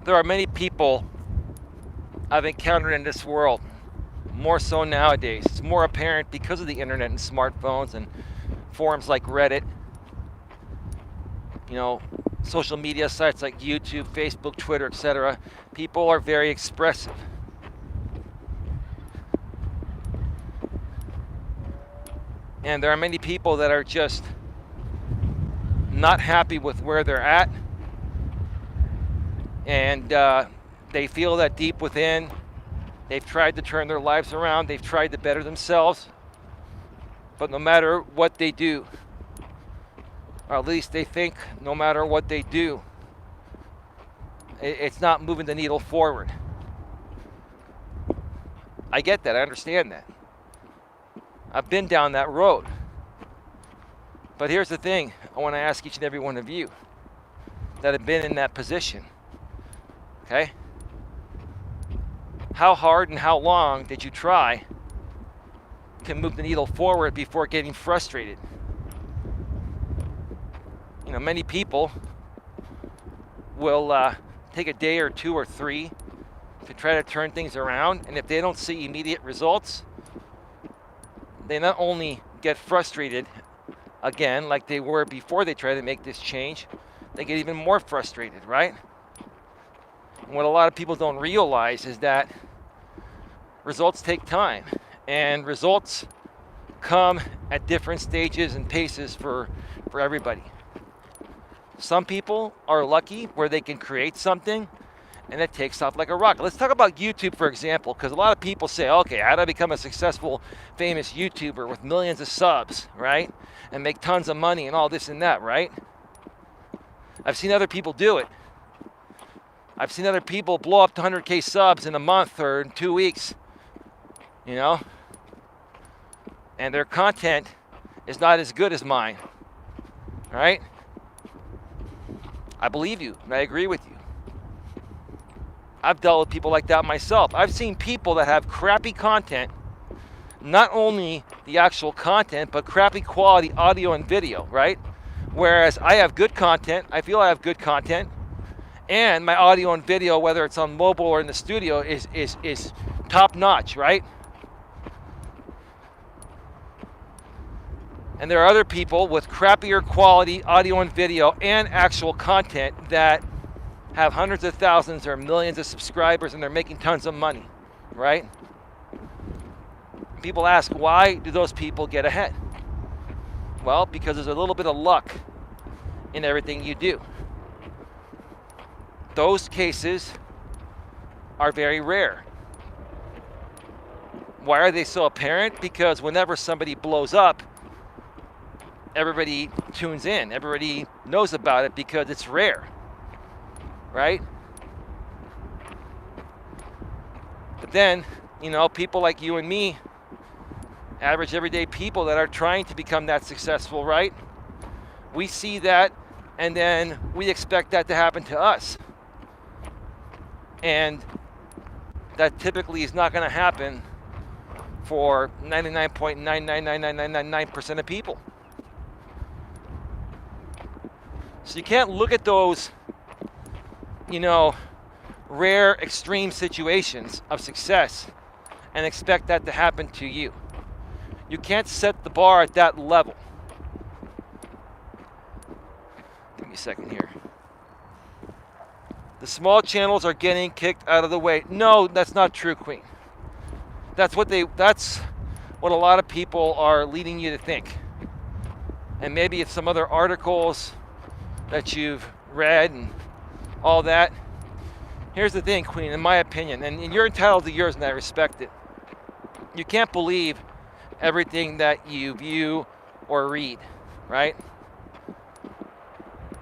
There are many people I've encountered in this world, more so nowadays. It's more apparent because of the internet and smartphones and forums like Reddit, social media sites like YouTube, Facebook, Twitter, etc. People are very expressive. And there are many people that are just not happy with where they're at. And they feel that deep within, they've tried to turn their lives around, they've tried to better themselves, but no matter what they do, or at least they think no matter what they do, it's not moving the needle forward. I get that, I understand that. I've been down that road. But here's the thing, I want to ask each and every one of you that have been in that position. Okay? How hard and how long did you try to move the needle forward before getting frustrated? Many people will take a day or 2 or 3 to try to turn things around, and if they don't see immediate results, they not only get frustrated again like they were before they tried to make this change, they get even more frustrated, right? And what a lot of people don't realize is that results take time, and results come at different stages and paces for everybody. Some people are lucky where they can create something and it takes off like a rocket. Let's talk about YouTube, for example, because a lot of people say, okay, how do I become a successful, famous YouTuber with millions of subs, right? And make tons of money and all this and that, right? I've seen other people do it. I've seen other people blow up to 100K subs in a month or in 2 weeks, you know? And their content is not as good as mine, right? I believe you, and I agree with you. I've dealt with people like that myself. I've seen people that have crappy content, not only the actual content, but crappy quality audio and video, right? Whereas I have good content, I feel I have good content, and my audio and video, whether it's on mobile or in the studio, is top notch, right? And there are other people with crappier quality audio and video and actual content that have hundreds of thousands or millions of subscribers, and they're making tons of money, right? People ask, why do those people get ahead? Well, because there's a little bit of luck in everything you do. Those cases are very rare. Why are they so apparent? Because whenever somebody blows up, everybody tunes in. Everybody knows about it because it's rare, right? But then, you know, people like you and me, average everyday people that are trying to become that successful, right? We see that, and then we expect that to happen to us. And that typically is not going to happen for 99.9999999% of people. So you can't look at those, you know, rare extreme situations of success and expect that to happen to you. You can't set the bar at that level. Give me a second here. The small channels are getting kicked out of the way. No, that's not true, Queen. That's what a lot of people are leading you to think. And maybe it's some other articles that you've read and all that. Here's the thing, Queen, in my opinion, and you're entitled to yours and I respect it. You can't believe everything that you view or read, right?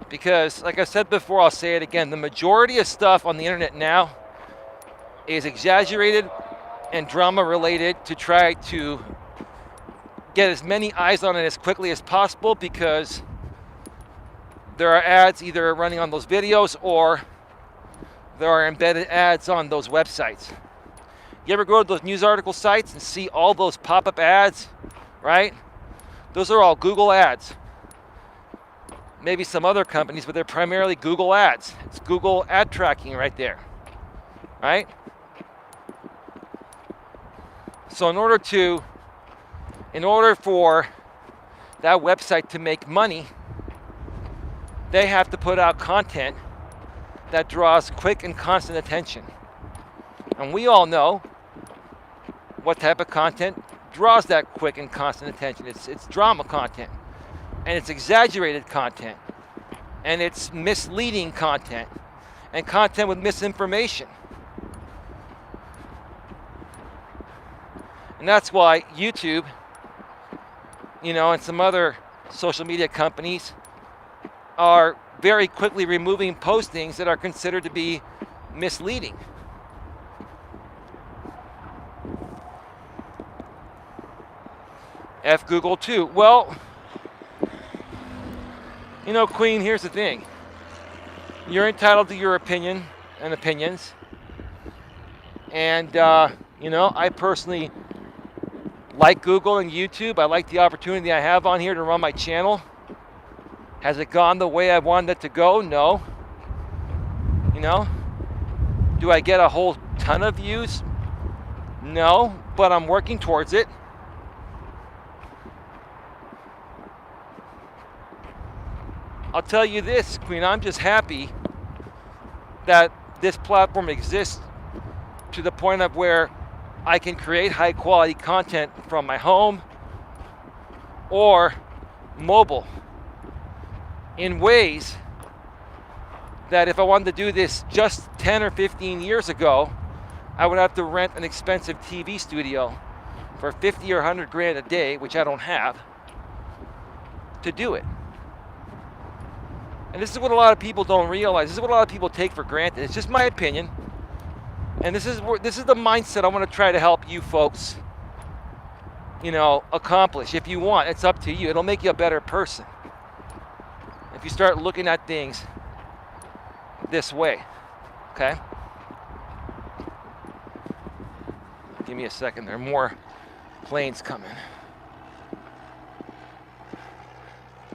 Because, like I said before, I'll say it again, the majority of stuff on the internet now is exaggerated and drama related to try to get as many eyes on it as quickly as possible, because there are ads either running on those videos or there are embedded ads on those websites. You ever go to those news article sites and see all those pop-up ads, right? Those are all Google ads. Maybe some other companies, but they're primarily Google ads. It's Google ad tracking right there, right? So in order for that website to make money, they have to put out content that draws quick and constant attention. And we all know what type of content draws that quick and constant attention. It's drama content, and it's exaggerated content, and it's misleading content, and content with misinformation. And that's why YouTube, you know, and some other social media companies are very quickly removing postings that are considered to be misleading. F Google too. Well, you know, Queen, here's the thing. You're entitled to your opinion and opinions. And, you know, I personally like Google and YouTube. I like the opportunity I have on here to run my channel. Has it gone the way I wanted it to go? No. You know? Do I get a whole ton of views? No, but I'm working towards it. I'll tell you this, Queen, I'm just happy that this platform exists to the point of where I can create high quality content from my home or mobile in ways that if I wanted to do this just 10 or 15 years ago, I would have to rent an expensive TV studio for 50 or 100 grand a day, which I don't have, to do it. And this is what a lot of people don't realize. This is what a lot of people take for granted. It's just my opinion. And this is the mindset I want to try to help you folks, accomplish. If you want, it's up to you. It'll make you a better person if you start looking at things this way, okay? Give me a second. There are more planes coming.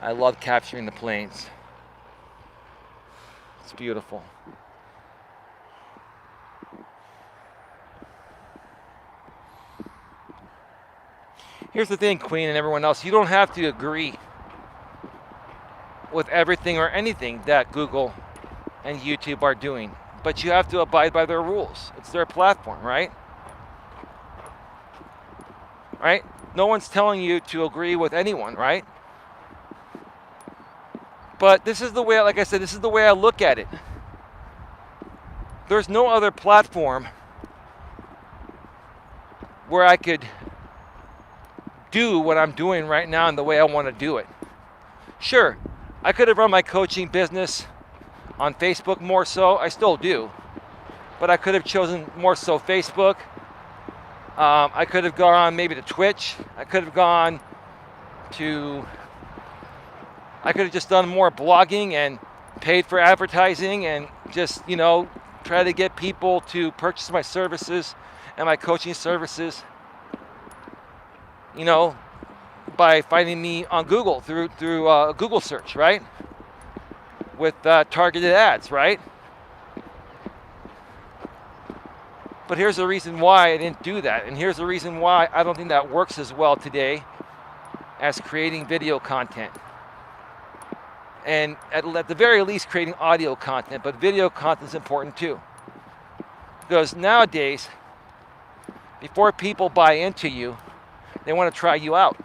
I love capturing the planes. It's beautiful. Here's the thing, Queen and everyone else. You don't have to agree with everything or anything that Google and YouTube are doing, but you have to abide by their rules. It's their platform, right? Right? No one's telling you to agree with anyone, right? But this is the way, like I said, this is the way I look at it. There's no other platform where I could do what I'm doing right now and the way I want to do it. Sure, I could have run my coaching business on Facebook more so. I still do. But I could have chosen more so Facebook. I could have gone maybe to Twitch. I could have just done more blogging and paid for advertising and just, try to get people to purchase my services and my coaching services, by finding me on Google through Google search, right? With targeted ads, right? But here's the reason why I didn't do that. And here's the reason why I don't think that works as well today as creating video content. And at the very least, creating audio content, but video content is important too. Because nowadays, before people buy into you, they want to try you out.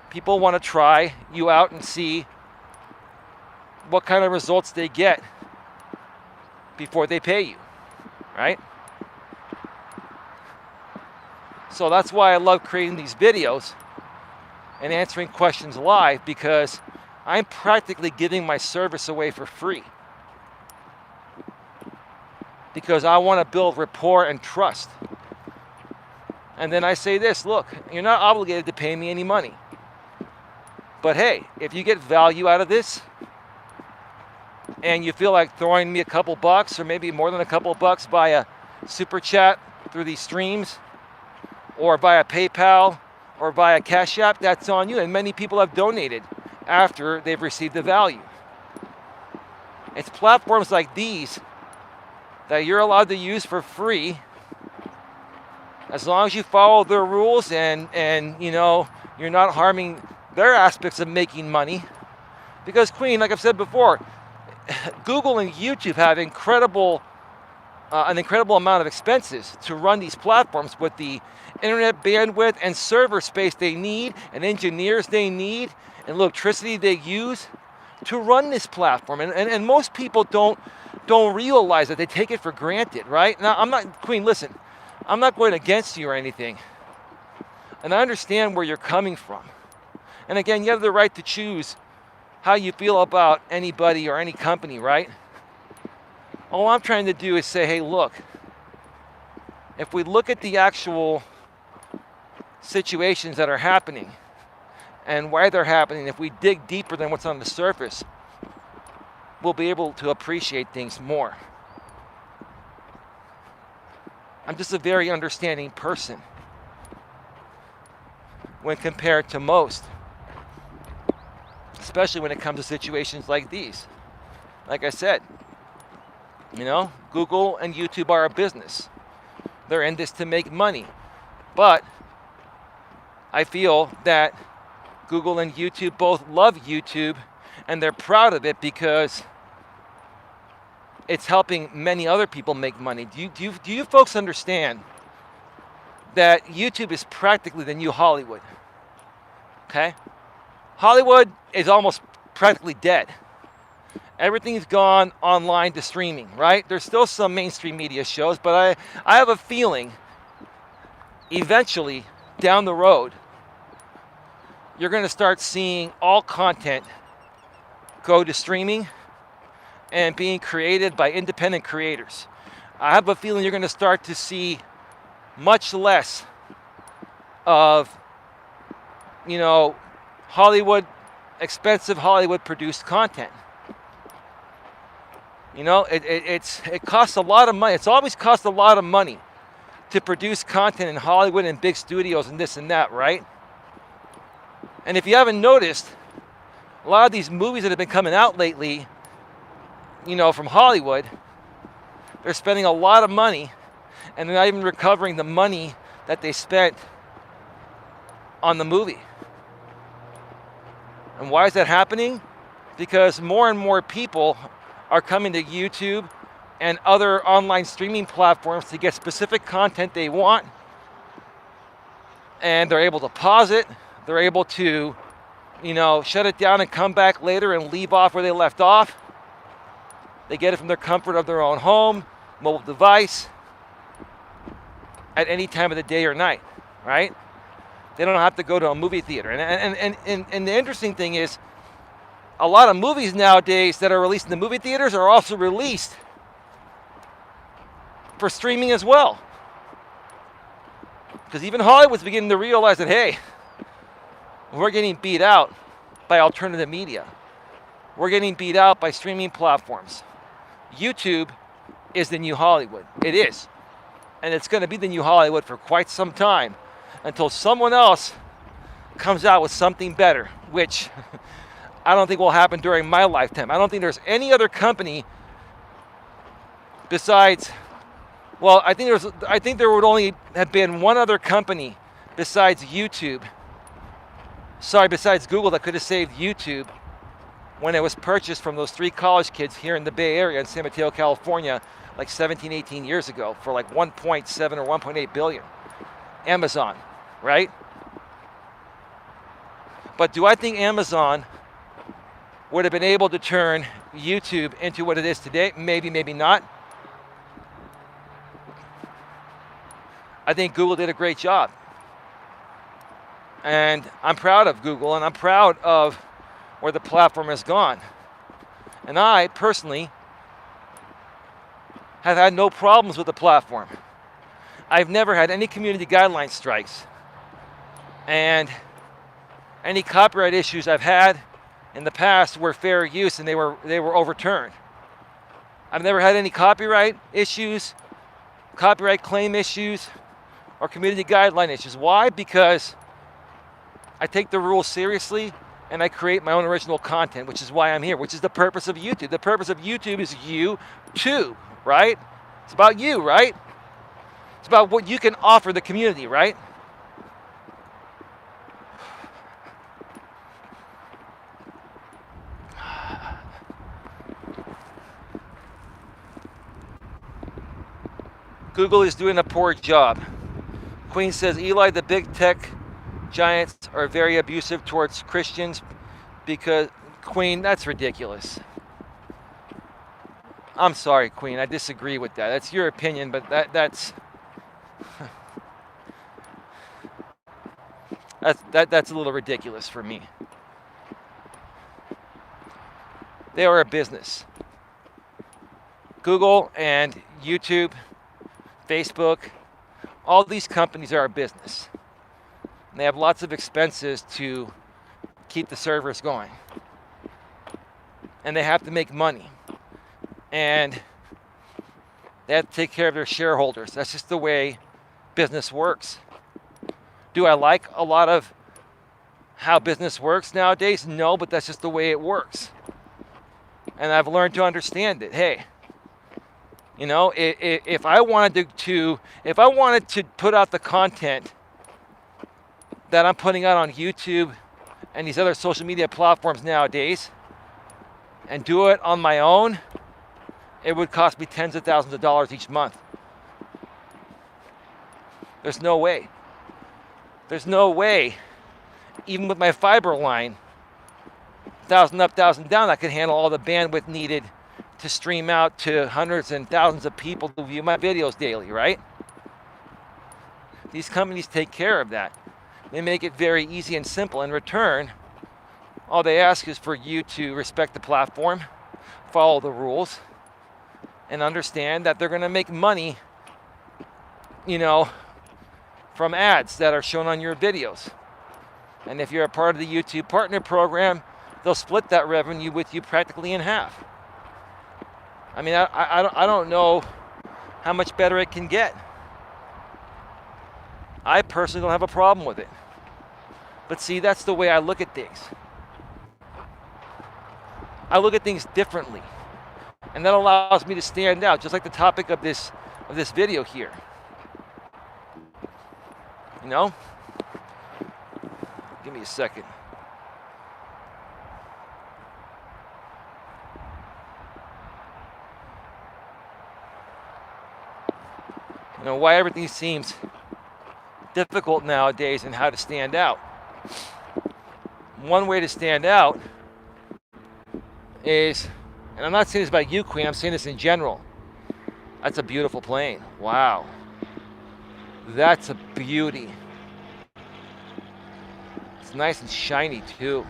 People want to try you out and see what kind of results they get before they pay you, right? So that's why I love creating these videos and answering questions live, because I'm practically giving my service away for free. Because I want to build rapport and trust. And then I say this, look, you're not obligated to pay me any money. But hey, if you get value out of this, and you feel like throwing me a couple bucks, or maybe more than a couple bucks via super chat through these streams, or via PayPal, or via Cash App, that's on you. And many people have donated after they've received the value. It's platforms like these that you're allowed to use for free, as long as you follow their rules and you're not harming their aspects of making money. Because, Queen, like I've said before, Google and YouTube have an incredible amount of expenses to run these platforms, with the internet bandwidth and server space they need, and engineers they need, and electricity they use to run this platform. And most people don't realize that. They take it for granted, right? Now, Queen, listen, I'm not going against you or anything. And I understand where you're coming from. And again, you have the right to choose how you feel about anybody or any company, right? All I'm trying to do is say, hey, look, if we look at the actual situations that are happening and why they're happening, if we dig deeper than what's on the surface, we'll be able to appreciate things more. I'm just a very understanding person when compared to most, especially when it comes to situations like these. Like I said, Google and YouTube are a business. They're in this to make money. But I feel that Google and YouTube both love YouTube, and they're proud of it because it's helping many other people make money. Do you folks understand that YouTube is practically the new Hollywood? Okay? Hollywood is almost practically dead. Everything's gone online to streaming, right? There's still some mainstream media shows, but I have a feeling eventually down the road, you're going to start seeing all content go to streaming and being created by independent creators. I have a feeling you're going to start to see much less of, expensive Hollywood produced content. It costs a lot of money. It's always cost a lot of money to produce content in Hollywood and big studios and this and that, right? And if you haven't noticed, a lot of these movies that have been coming out lately, from Hollywood, they're spending a lot of money and they're not even recovering the money that they spent on the movie. And why is that happening? Because more and more people are coming to YouTube and other online streaming platforms to get specific content they want. And they're able to pause it. They're able to, shut it down and come back later and leave off where they left off. They get it from their comfort of their own home, mobile device, at any time of the day or night, right? They don't have to go to a movie theater. And the interesting thing is, a lot of movies nowadays that are released in the movie theaters are also released for streaming as well. Because even Hollywood's beginning to realize that, hey, we're getting beat out by alternative media. We're getting beat out by streaming platforms. YouTube is the new Hollywood. It is. And it's going to be the new Hollywood for quite some time until someone else comes out with something better, which I don't think will happen during my lifetime. I don't think there's any other company besides, I think there would only have been one other company besides besides Google that could have saved YouTube when it was purchased from those 3 college kids here in the Bay Area in San Mateo, California, like 17, 18 years ago for like 1.7 or 1.8 billion. Amazon, right? But do I think Amazon would have been able to turn YouTube into what it is today? Maybe, maybe not. I think Google did a great job. And I'm proud of Google, and I'm proud of where the platform has gone. And I, personally, have had no problems with the platform. I've never had any community guideline strikes. And any copyright issues I've had in the past were fair use, and they were overturned. I've never had any copyright issues, copyright claim issues, or community guideline issues. Why? Because I take the rules seriously and I create my own original content, which is why I'm here, which is the purpose of YouTube. The purpose of YouTube is you too, right? It's about you, right? It's about what you can offer the community, right? Google is doing a poor job. Queen says, Eli, the big tech giants are very abusive towards Christians because, Queen, that's ridiculous. I'm sorry, Queen, I disagree with that. That's your opinion, but that's a little ridiculous for me. They are a business. Google and YouTube, Facebook, all these companies are a business. And they have lots of expenses to keep the servers going. And they have to make money. And they have to take care of their shareholders. That's just the way business works. Do I like a lot of how business works nowadays? No, but that's just the way it works. And I've learned to understand it. Hey, you know, if I wanted to put out the content that I'm putting out on YouTube and these other social media platforms nowadays, and do it on my own, it would cost me tens of thousands of dollars each month. There's no way. There's no way, even with my fiber line, 1,000 up, 1,000 down, that can handle all the bandwidth needed to stream out to hundreds and thousands of people who view my videos daily, right? These companies take care of that. They make it very easy and simple. In return, all they ask is for you to respect the platform, follow the rules, and understand that they're going to make money, from ads that are shown on your videos. And if you're a part of the YouTube Partner Program, they'll split that revenue with you practically in half. I mean, I don't know how much better it can get. I personally don't have a problem with it. But see, that's the way I look at things. I look at things differently. And that allows me to stand out, just like the topic of this video here. Give me a second. Why everything seems difficult nowadays and how to stand out. One way to stand out is, and I'm not saying this about you, Queen, I'm saying this in general. That's a beautiful plane. Wow. That's a beauty. It's nice and shiny too.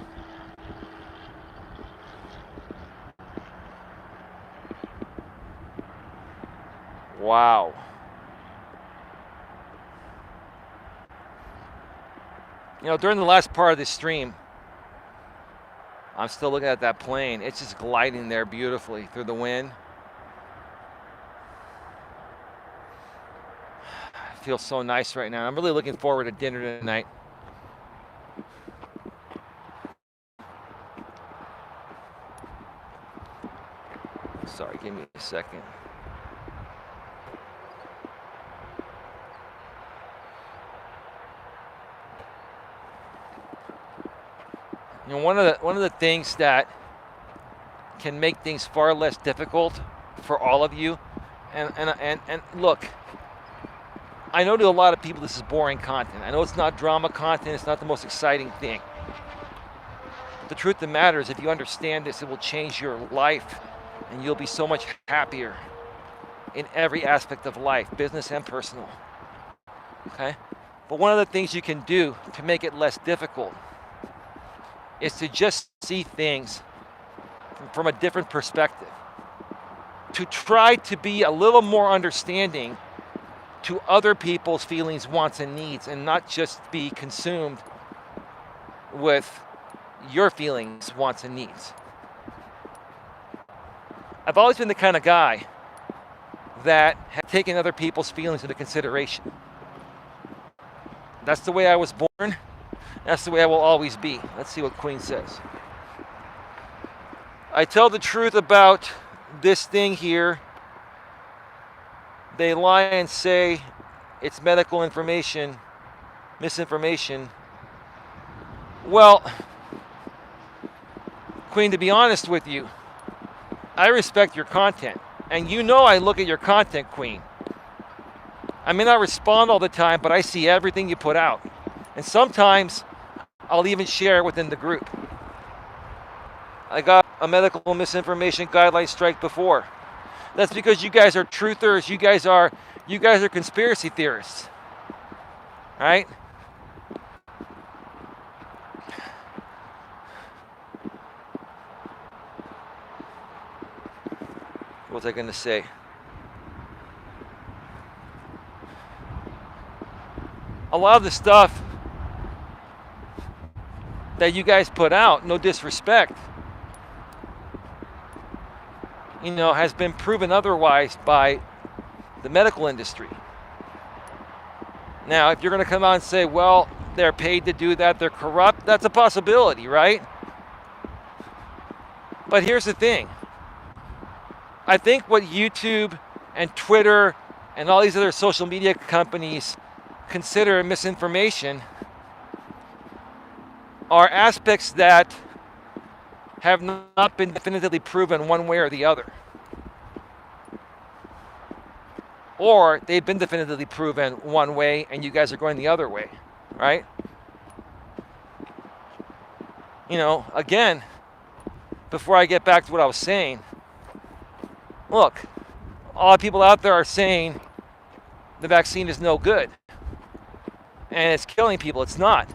Wow. During the last part of this stream, I'm still looking at that plane. It's just gliding there beautifully through the wind. It feels so nice right now. I'm really looking forward to dinner tonight. Sorry, give me a second. One of the things that can make things far less difficult for all of you, and look, I know to a lot of people this is boring content. I know it's not drama content, it's not the most exciting thing. But the truth of the matter is, if you understand this, it will change your life, and you'll be so much happier in every aspect of life, business and personal. Okay? But one of the things you can do to make it less difficult is to just see things from a different perspective. To try to be a little more understanding to other people's feelings, wants, and needs, and not just be consumed with your feelings, wants, and needs. I've always been the kind of guy that has taken other people's feelings into consideration. That's the way I was born. That's the way I will always be. Let's see what Queen says. I tell the truth about this thing here. They lie and say it's medical information, misinformation. Well, Queen, to be honest with you, I respect your content. And I look at your content, Queen. I may not respond all the time, but I see everything you put out. And sometimes I'll even share it within the group. I got a medical misinformation guideline strike before. That's because you guys are truthers. You guys are conspiracy theorists. Right? What was I going to say? A lot of the stuff that you guys put out, no disrespect, has been proven otherwise by the medical industry. Now, if you're going to come out and say, well, they're paid to do that, they're corrupt, that's a possibility, right? But here's the thing. I think what YouTube and Twitter and all these other social media companies consider misinformation are aspects that have not been definitively proven one way or the other. Or they've been definitively proven one way and you guys are going the other way, right? Again, before I get back to what I was saying. Look, a lot of people out there are saying the vaccine is no good and it's killing people. It's not.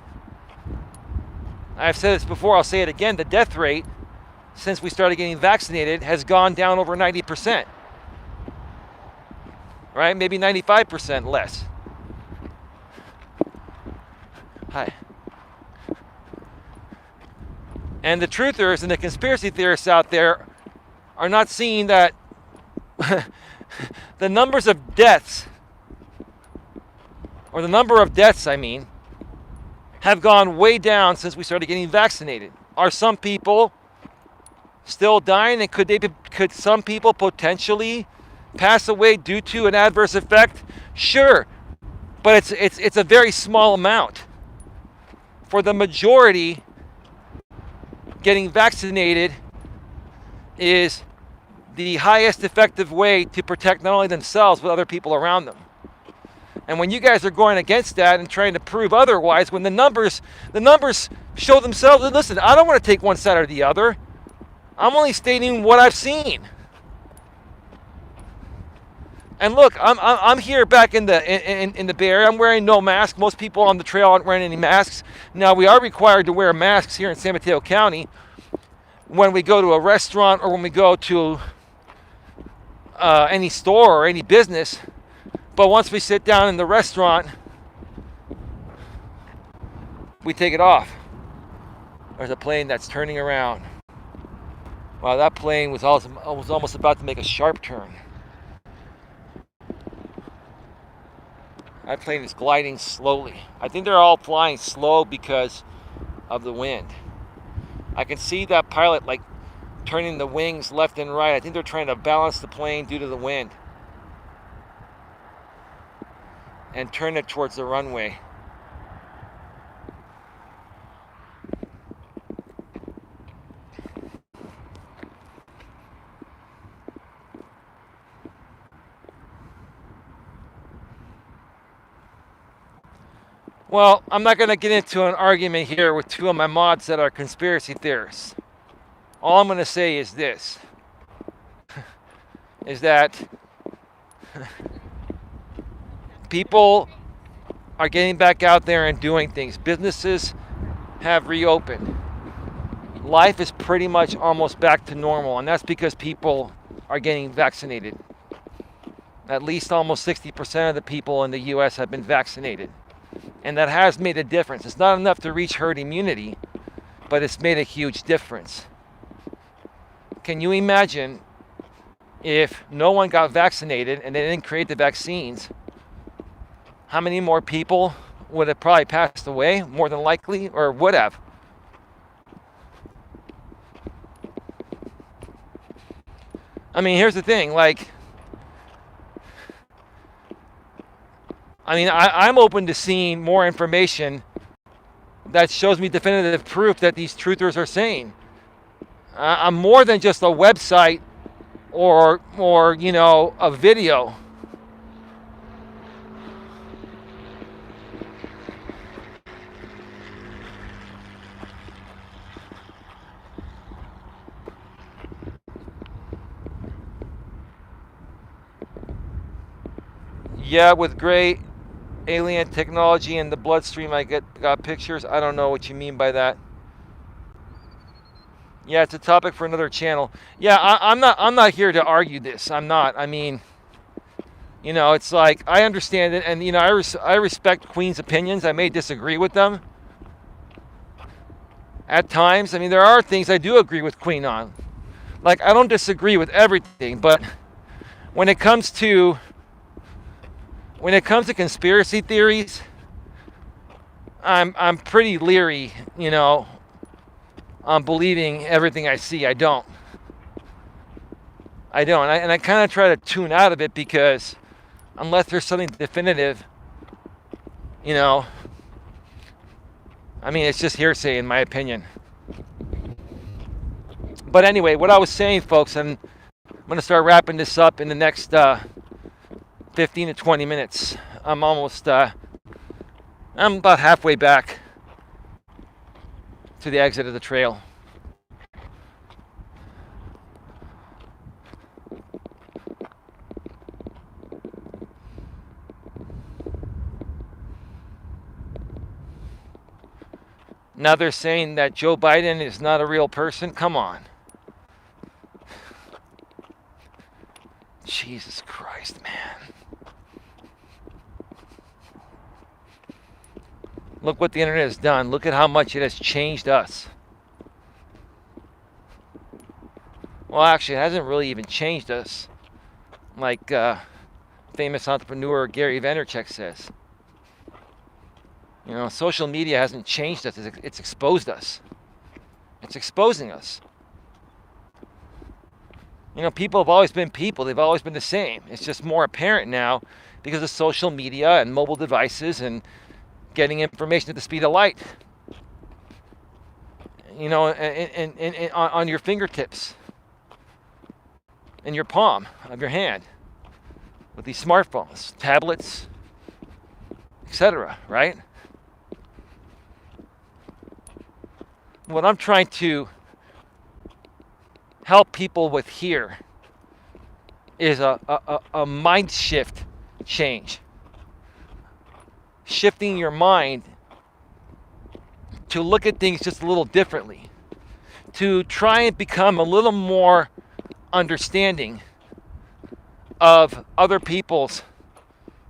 I've said this before, I'll say it again. The death rate since we started getting vaccinated has gone down over 90%. Right? Maybe 95% less. Hi. And the truthers and the conspiracy theorists out there are not seeing that the numbers of deaths, or the number of deaths, I mean, have gone way down since we started getting vaccinated. Are some people still dying, and could some people potentially pass away due to an adverse effect? Sure, but it's a very small amount. For the majority, getting vaccinated is the highest effective way to protect not only themselves but other people around them. And when you guys are going against that and trying to prove otherwise, when the numbers show themselves, and listen, I don't want to take one side or the other. I'm only stating what I've seen. And look, I'm here back in the Bay Area. I'm wearing no mask. Most people on the trail aren't wearing any masks. Now, we are required to wear masks here in San Mateo County when we go to a restaurant or when we go to any store or any business. But once we sit down in the restaurant, we take it off. There's a plane that's turning around. Wow, that plane was almost about to make a sharp turn. That plane is gliding slowly. I think they're all flying slow because of the wind. I can see that pilot like turning the wings left and right. I think they're trying to balance the plane due to the wind and turn it towards the runway. Well, I'm not going to get into an argument here with two of my mods that are conspiracy theorists. All I'm going to say is this, is that people are getting back out there and doing things. Businesses have reopened. Life is pretty much almost back to normal, and that's because people are getting vaccinated. At least almost 60% of the people in the U.S. have been vaccinated. And that has made a difference. It's not enough to reach herd immunity, but it's made a huge difference. Can you imagine if no one got vaccinated and they didn't create the vaccines, how many more people would have probably passed away, more than likely, or would have? I mean, here's the thing, I'm open to seeing more information that shows me definitive proof that these truthers are saying. I'm more than just a website or a video. Yeah, with great alien technology in the bloodstream, I got pictures. I don't know what you mean by that. Yeah, it's a topic for another channel. Yeah, I'm not here to argue this. I'm not. I mean, it's like I understand it, and I respect Queen's opinions. I may disagree with them at times. I mean, there are things I do agree with Queen on. Like, I don't disagree with everything, but when it comes to conspiracy theories, I'm pretty leery, on believing everything I see. I don't. And I kind of try to tune out of it because unless there's something definitive, it's just hearsay in my opinion. But anyway, what I was saying, folks, and I'm going to start wrapping this up in the next 15 to 20 minutes. I'm about halfway back to the exit of the trail. Now they're saying that Joe Biden is not a real person. Come on. Jesus Christ, man. Look what the internet has done. Look at how much it has changed us. Well, actually, it hasn't really even changed us. Like famous entrepreneur Gary Vaynerchuk says. You know, social media hasn't changed us. It's exposed us. It's exposing us. You know, people have always been people. They've always been the same. It's just more apparent now because of social media and mobile devices and getting information at the speed of light. You know, on your fingertips, in your palm of your hand, with these smartphones, tablets, etc., right? What I'm trying to help people with here is a mind shift change. Shifting your mind to look at things just a little differently. To try and become a little more understanding of other people's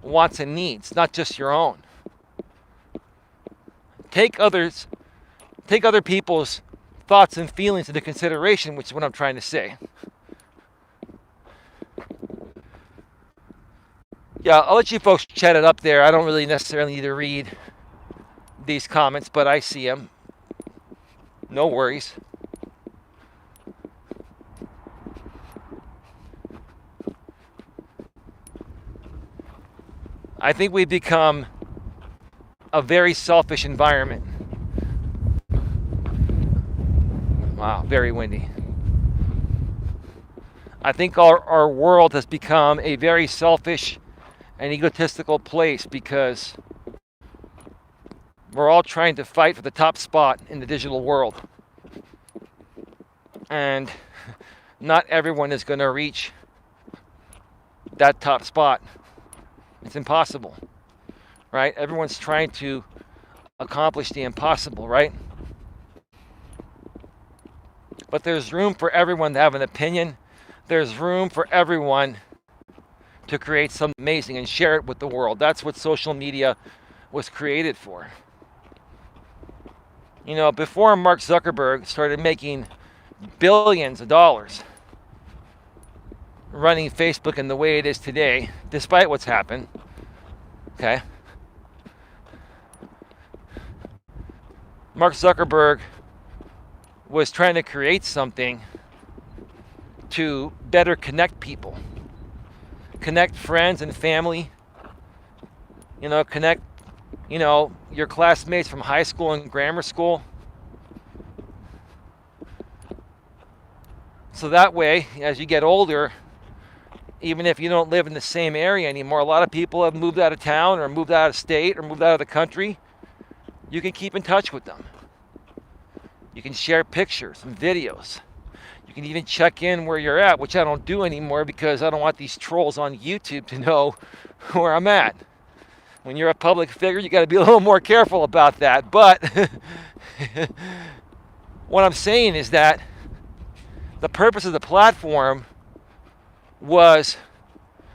wants and needs, not just your own. Take other people's thoughts and feelings into consideration, which is what I'm trying to say. Yeah, I'll let you folks chat it up there. I don't really necessarily need to read these comments, but I see them. No worries. I think we've become a very selfish environment. Wow, very windy. I think our world has become a very selfish and egotistical place because we're all trying to fight for the top spot in the digital world. And not everyone is going to reach that top spot. It's impossible, right? Everyone's trying to accomplish the impossible, right? But there's room for everyone to have an opinion. There's room for everyone to create something amazing and share it with the world. That's what social media was created for. You know, before Mark Zuckerberg started making billions of dollars running Facebook in the way it is today, despite what's happened, okay? Mark Zuckerberg was trying to create something to better connect people. Connect friends and family. You know, connect, you know, your classmates from high school and grammar school. So that way, as you get older, even if you don't live in the same area anymore, a lot of people have moved out of town or moved out of state or moved out of the country. You can keep in touch with them. You can share pictures and videos. You can even check in where you're at, which I don't do anymore because I don't want these trolls on YouTube to know where I'm at. When you're a public figure, you got to be a little more careful about that. But what I'm saying is that the purpose of the platform was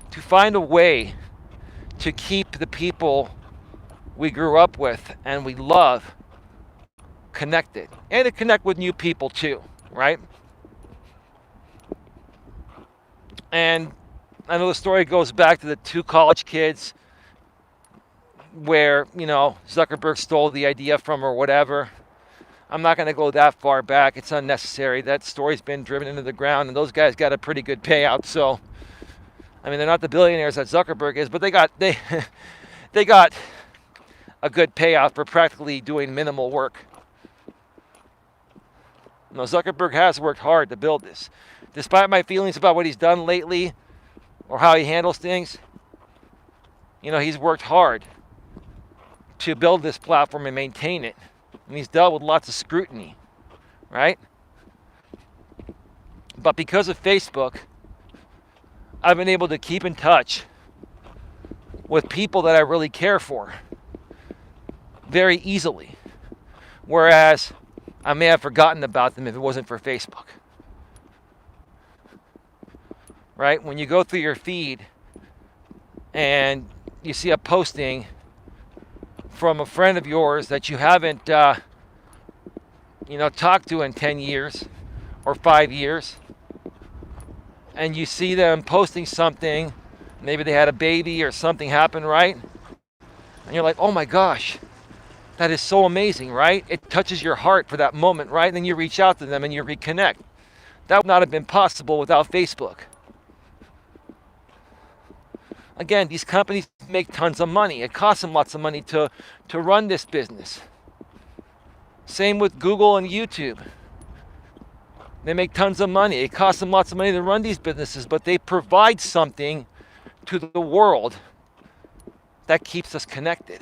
to find a way to keep the people we grew up with and we love connected, and to connect with new people too, right? And I know the story goes back to the two college kids where, you know, Zuckerberg stole the idea from or whatever. I'm not going to go that far back. It's unnecessary. That story's been driven into the ground, and those guys got a pretty good payout. So, I mean, they're not the billionaires that Zuckerberg is, but they got a good payout for practically doing minimal work. No, Zuckerberg has worked hard to build this. Despite my feelings about what he's done lately or how he handles things, you know, he's worked hard to build this platform and maintain it. And he's dealt with lots of scrutiny, right? But because of Facebook, I've been able to keep in touch with people that I really care for very easily. Whereas I may have forgotten about them if it wasn't for Facebook. Right? When you go through your feed and you see a posting from a friend of yours that you haven't, talked to in 10 years or 5 years, and you see them posting something, maybe they had a baby or something happened, right? And you're like, oh my gosh, that is so amazing, right? It touches your heart for that moment, right? And then you reach out to them and you reconnect. That would not have been possible without Facebook. Again, these companies make tons of money. It costs them lots of money to run this business. Same with Google and YouTube. They make tons of money. It costs them lots of money to run these businesses, but they provide something to the world that keeps us connected.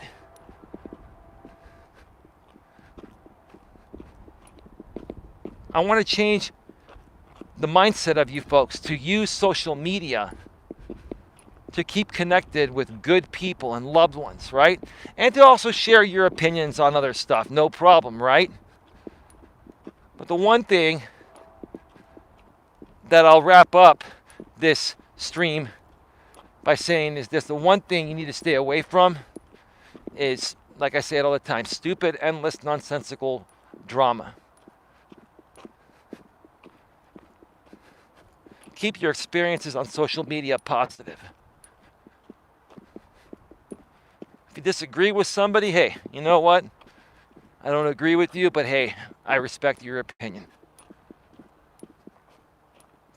I want to change the mindset of you folks to use social media to keep connected with good people and loved ones, right? And to also share your opinions on other stuff, no problem, right? But the one thing that I'll wrap up this stream by saying is this: the one thing you need to stay away from is, like I say it all the time, stupid, endless, nonsensical drama. Keep your experiences on social media positive. If you disagree with somebody, hey, you know what? I don't agree with you, but hey, I respect your opinion.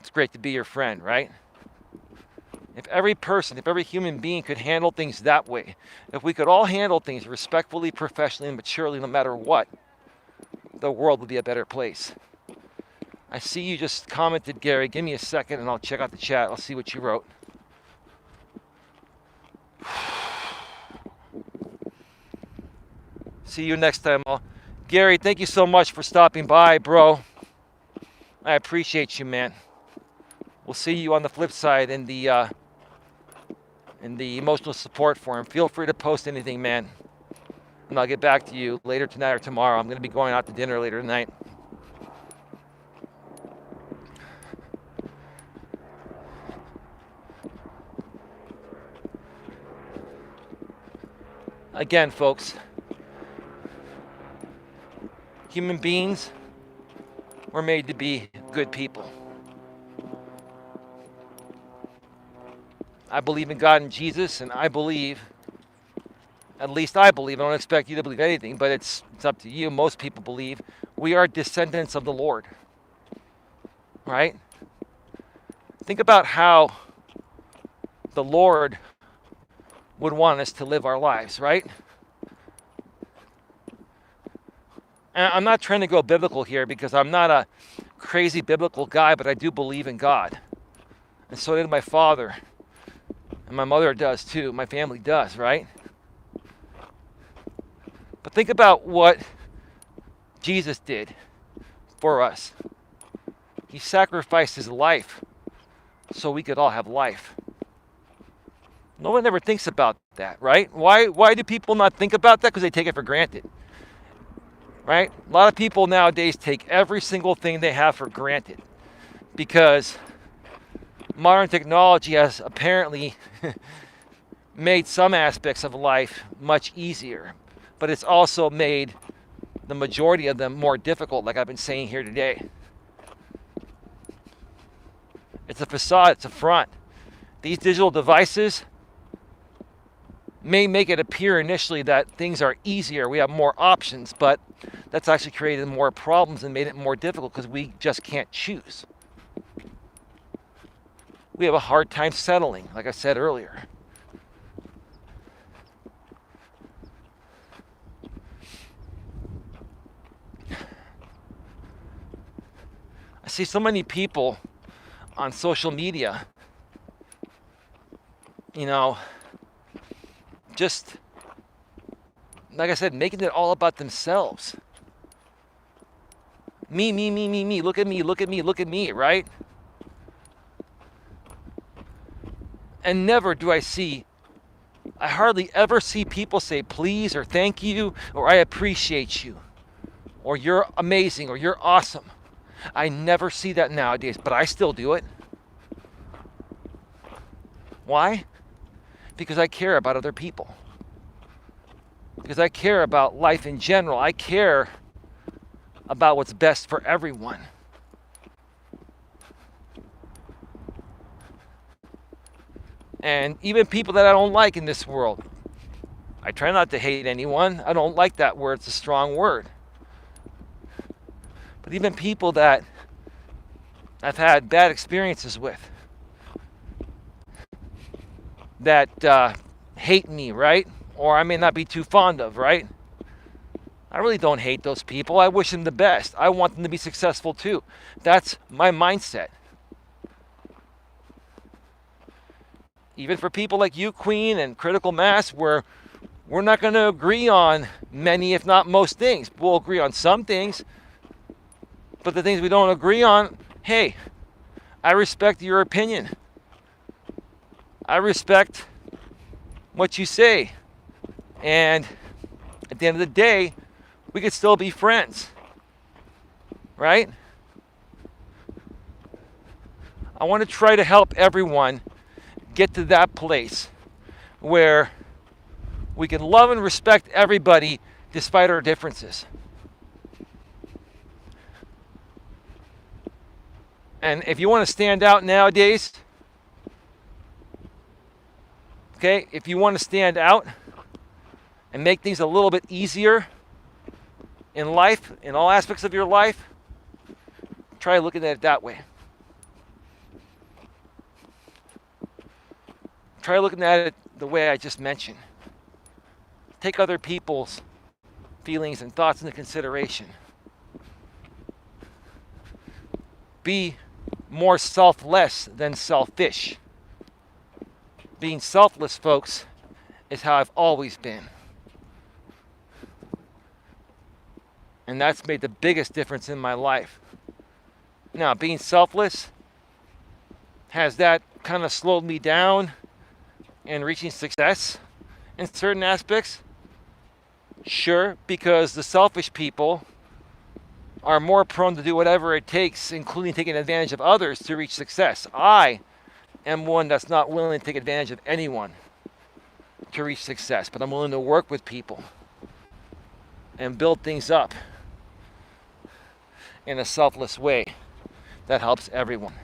It's great to be your friend, right? If every person, if every human being could handle things that way, if we could all handle things respectfully, professionally, and maturely, no matter what, the world would be a better place. I see you just commented, Gary. Give me a second and I'll check out the chat. I'll see what you wrote. See you next time. Gary, thank you so much for stopping by, bro. I appreciate you, man. We'll see you on the flip side in the emotional support forum. Feel free to post anything, man. And I'll get back to you later tonight or tomorrow. I'm going to be going out to dinner later tonight. Again, folks, human beings were made to be good people. I believe in God and Jesus, and I believe, at least I believe, I don't expect you to believe anything, but it's up to you. Most people believe we are descendants of the Lord, right? Think about how the Lord would want us to live our lives, right? And I'm not trying to go biblical here because I'm not a crazy biblical guy, but I do believe in God. And so did my father. And my mother does too. My family does, right? But think about what Jesus did for us. He sacrificed his life so we could all have life. No one ever thinks about that, right? Why do people not think about that? Because they take it for granted, right? A lot of people nowadays take every single thing they have for granted because modern technology has apparently made some aspects of life much easier, but it's also made the majority of them more difficult, like I've been saying here today. It's a facade, it's a front. These digital devices may make it appear initially that things are easier, we have more options, but that's actually created more problems and made it more difficult because we just can't choose. We have a hard time settling, like I said earlier. I see so many people on social media, just, like I said, making it all about themselves. Me, look at me, right? And never do I hardly ever see people say please or thank you or I appreciate you. or you're amazing, or you're awesome. I never see that nowadays, but I still do it. Why? Because I care about other people. Because I care about life in general. I care about what's best for everyone. And even people that I don't like in this world, I try not to hate anyone. I don't like that word. It's a strong word. But even people that I've had bad experiences with, that hate me, right? Or I may not be too fond of, right? I really don't hate those people. I wish them the best. I want them to be successful too. That's my mindset. Even for people like you, Queen, and Critical Mass, where we're not going to agree on many, if not most things. We'll agree on some things. But the things we don't agree on, hey, I respect your opinion. I respect what you say. And at the end of the day, we could still be friends. Right? I want to try to help everyone get to that place where we can love and respect everybody despite our differences. And if you want to stand out nowadays, okay, if you want to stand out and make things a little bit easier in life, in all aspects of your life, try looking at it that way. Try looking at it the way I just mentioned. Take other people's feelings and thoughts into consideration. Be more selfless than selfish. Being selfless, folks, is how I've always been. And that's made the biggest difference in my life. Now, being selfless, has that kind of slowed me down in reaching success in certain aspects? Sure, because the selfish people are more prone to do whatever it takes, including taking advantage of others, to reach success. I am one that's not willing to take advantage of anyone to reach success, but I'm willing to work with people and build things up in a selfless way that helps everyone.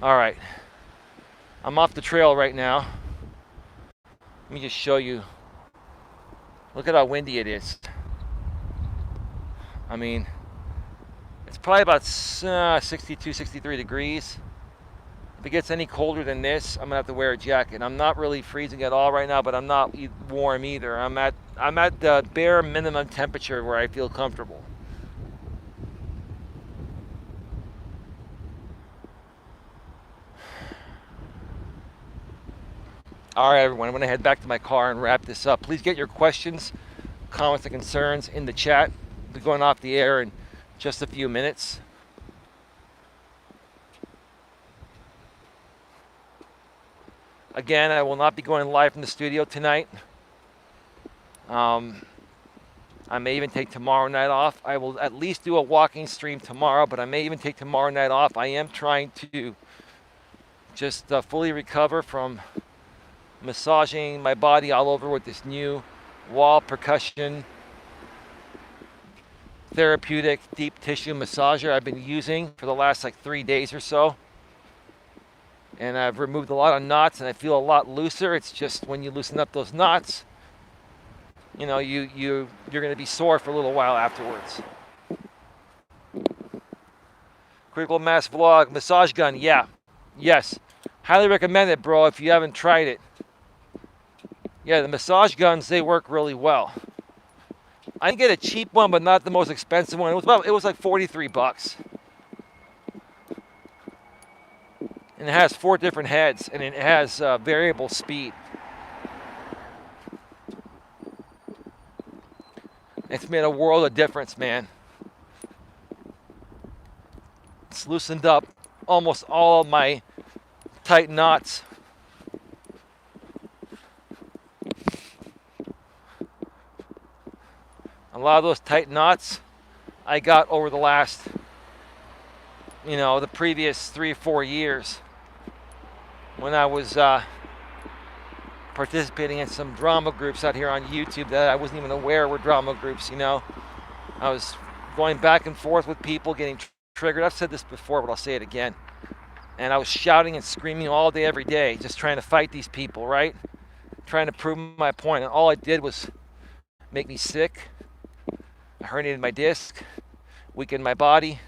All right, I'm off the trail right now. Let me just show you. Look at how windy it is. I mean, it's probably about 62, 63 degrees. If it gets any colder than this, I'm gonna have to wear a jacket. I'm not really freezing at all right now, but I'm not warm either. I'm at the bare minimum temperature where I feel comfortable. All right, everyone, I'm gonna head back to my car and wrap this up. Please get your questions, comments, and concerns in the chat. We'll be going off the air in just a few minutes. Again, I will not be going live from the studio tonight. I may even take tomorrow night off. I will at least do a walking stream tomorrow, but I may even take tomorrow night off. I am trying to just fully recover from massaging my body all over with this new wall percussion therapeutic deep tissue massager I've been using for the last like 3 days or so. And I've removed a lot of knots and I feel a lot looser. It's just when you loosen up those knots, you know, you're going to be sore for a little while afterwards. Critical Mass Vlog, massage gun, yeah. Yes. Highly recommend it, bro, if you haven't tried it. Yeah, the massage guns, they work really well. I didn't get a cheap one, but not the most expensive one. It was like 43 bucks. And it has 4 different heads, and it has variable speed. It's made a world of difference, man. It's loosened up almost all of my tight knots. A lot of those tight knots I got over the last, the previous 3 or 4 years when I was participating in some drama groups out here on YouTube that I wasn't even aware were drama groups. I was going back and forth with people, getting triggered. I've said this before, but I'll say it again. And I was shouting and screaming all day, every day, just trying to fight these people, right? Trying to prove my point. And all I did was make me sick. I herniated my disc, weakened my body,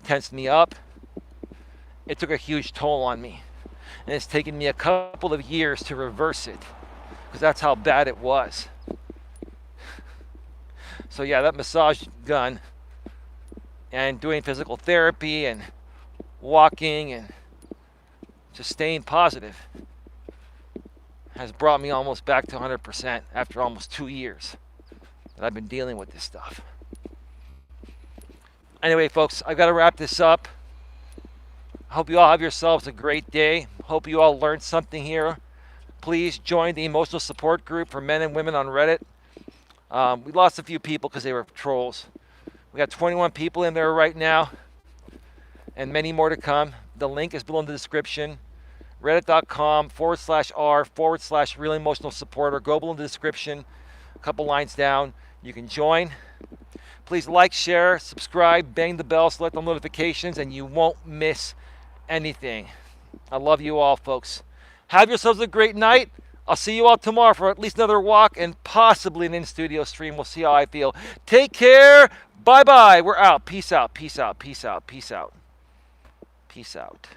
tensed me up. It took a huge toll on me. And it's taken me a couple of years to reverse it, because that's how bad it was. So yeah, that massage gun and doing physical therapy and walking and just staying positive has brought me almost back to 100% after almost 2 years that I've been dealing with this stuff. Anyway, folks, I've got to wrap this up. I hope you all have yourselves a great day. Hope you all learned something here. Please join the emotional support group for men and women on Reddit. We lost a few people because they were trolls. We got 21 people in there right now, and many more to come. The link is below in the description. Reddit.com/r/real emotional support, or go below in the description, a couple lines down. You can join. Please like, share, subscribe, bang the bell, select all notifications, and you won't miss anything. I love you all, folks. Have yourselves a great night. I'll see you all tomorrow for at least another walk and possibly an in-studio stream. We'll see how I feel. Take care. Bye-bye. We're out. Peace out. Peace out. Peace out. Peace out. Peace out.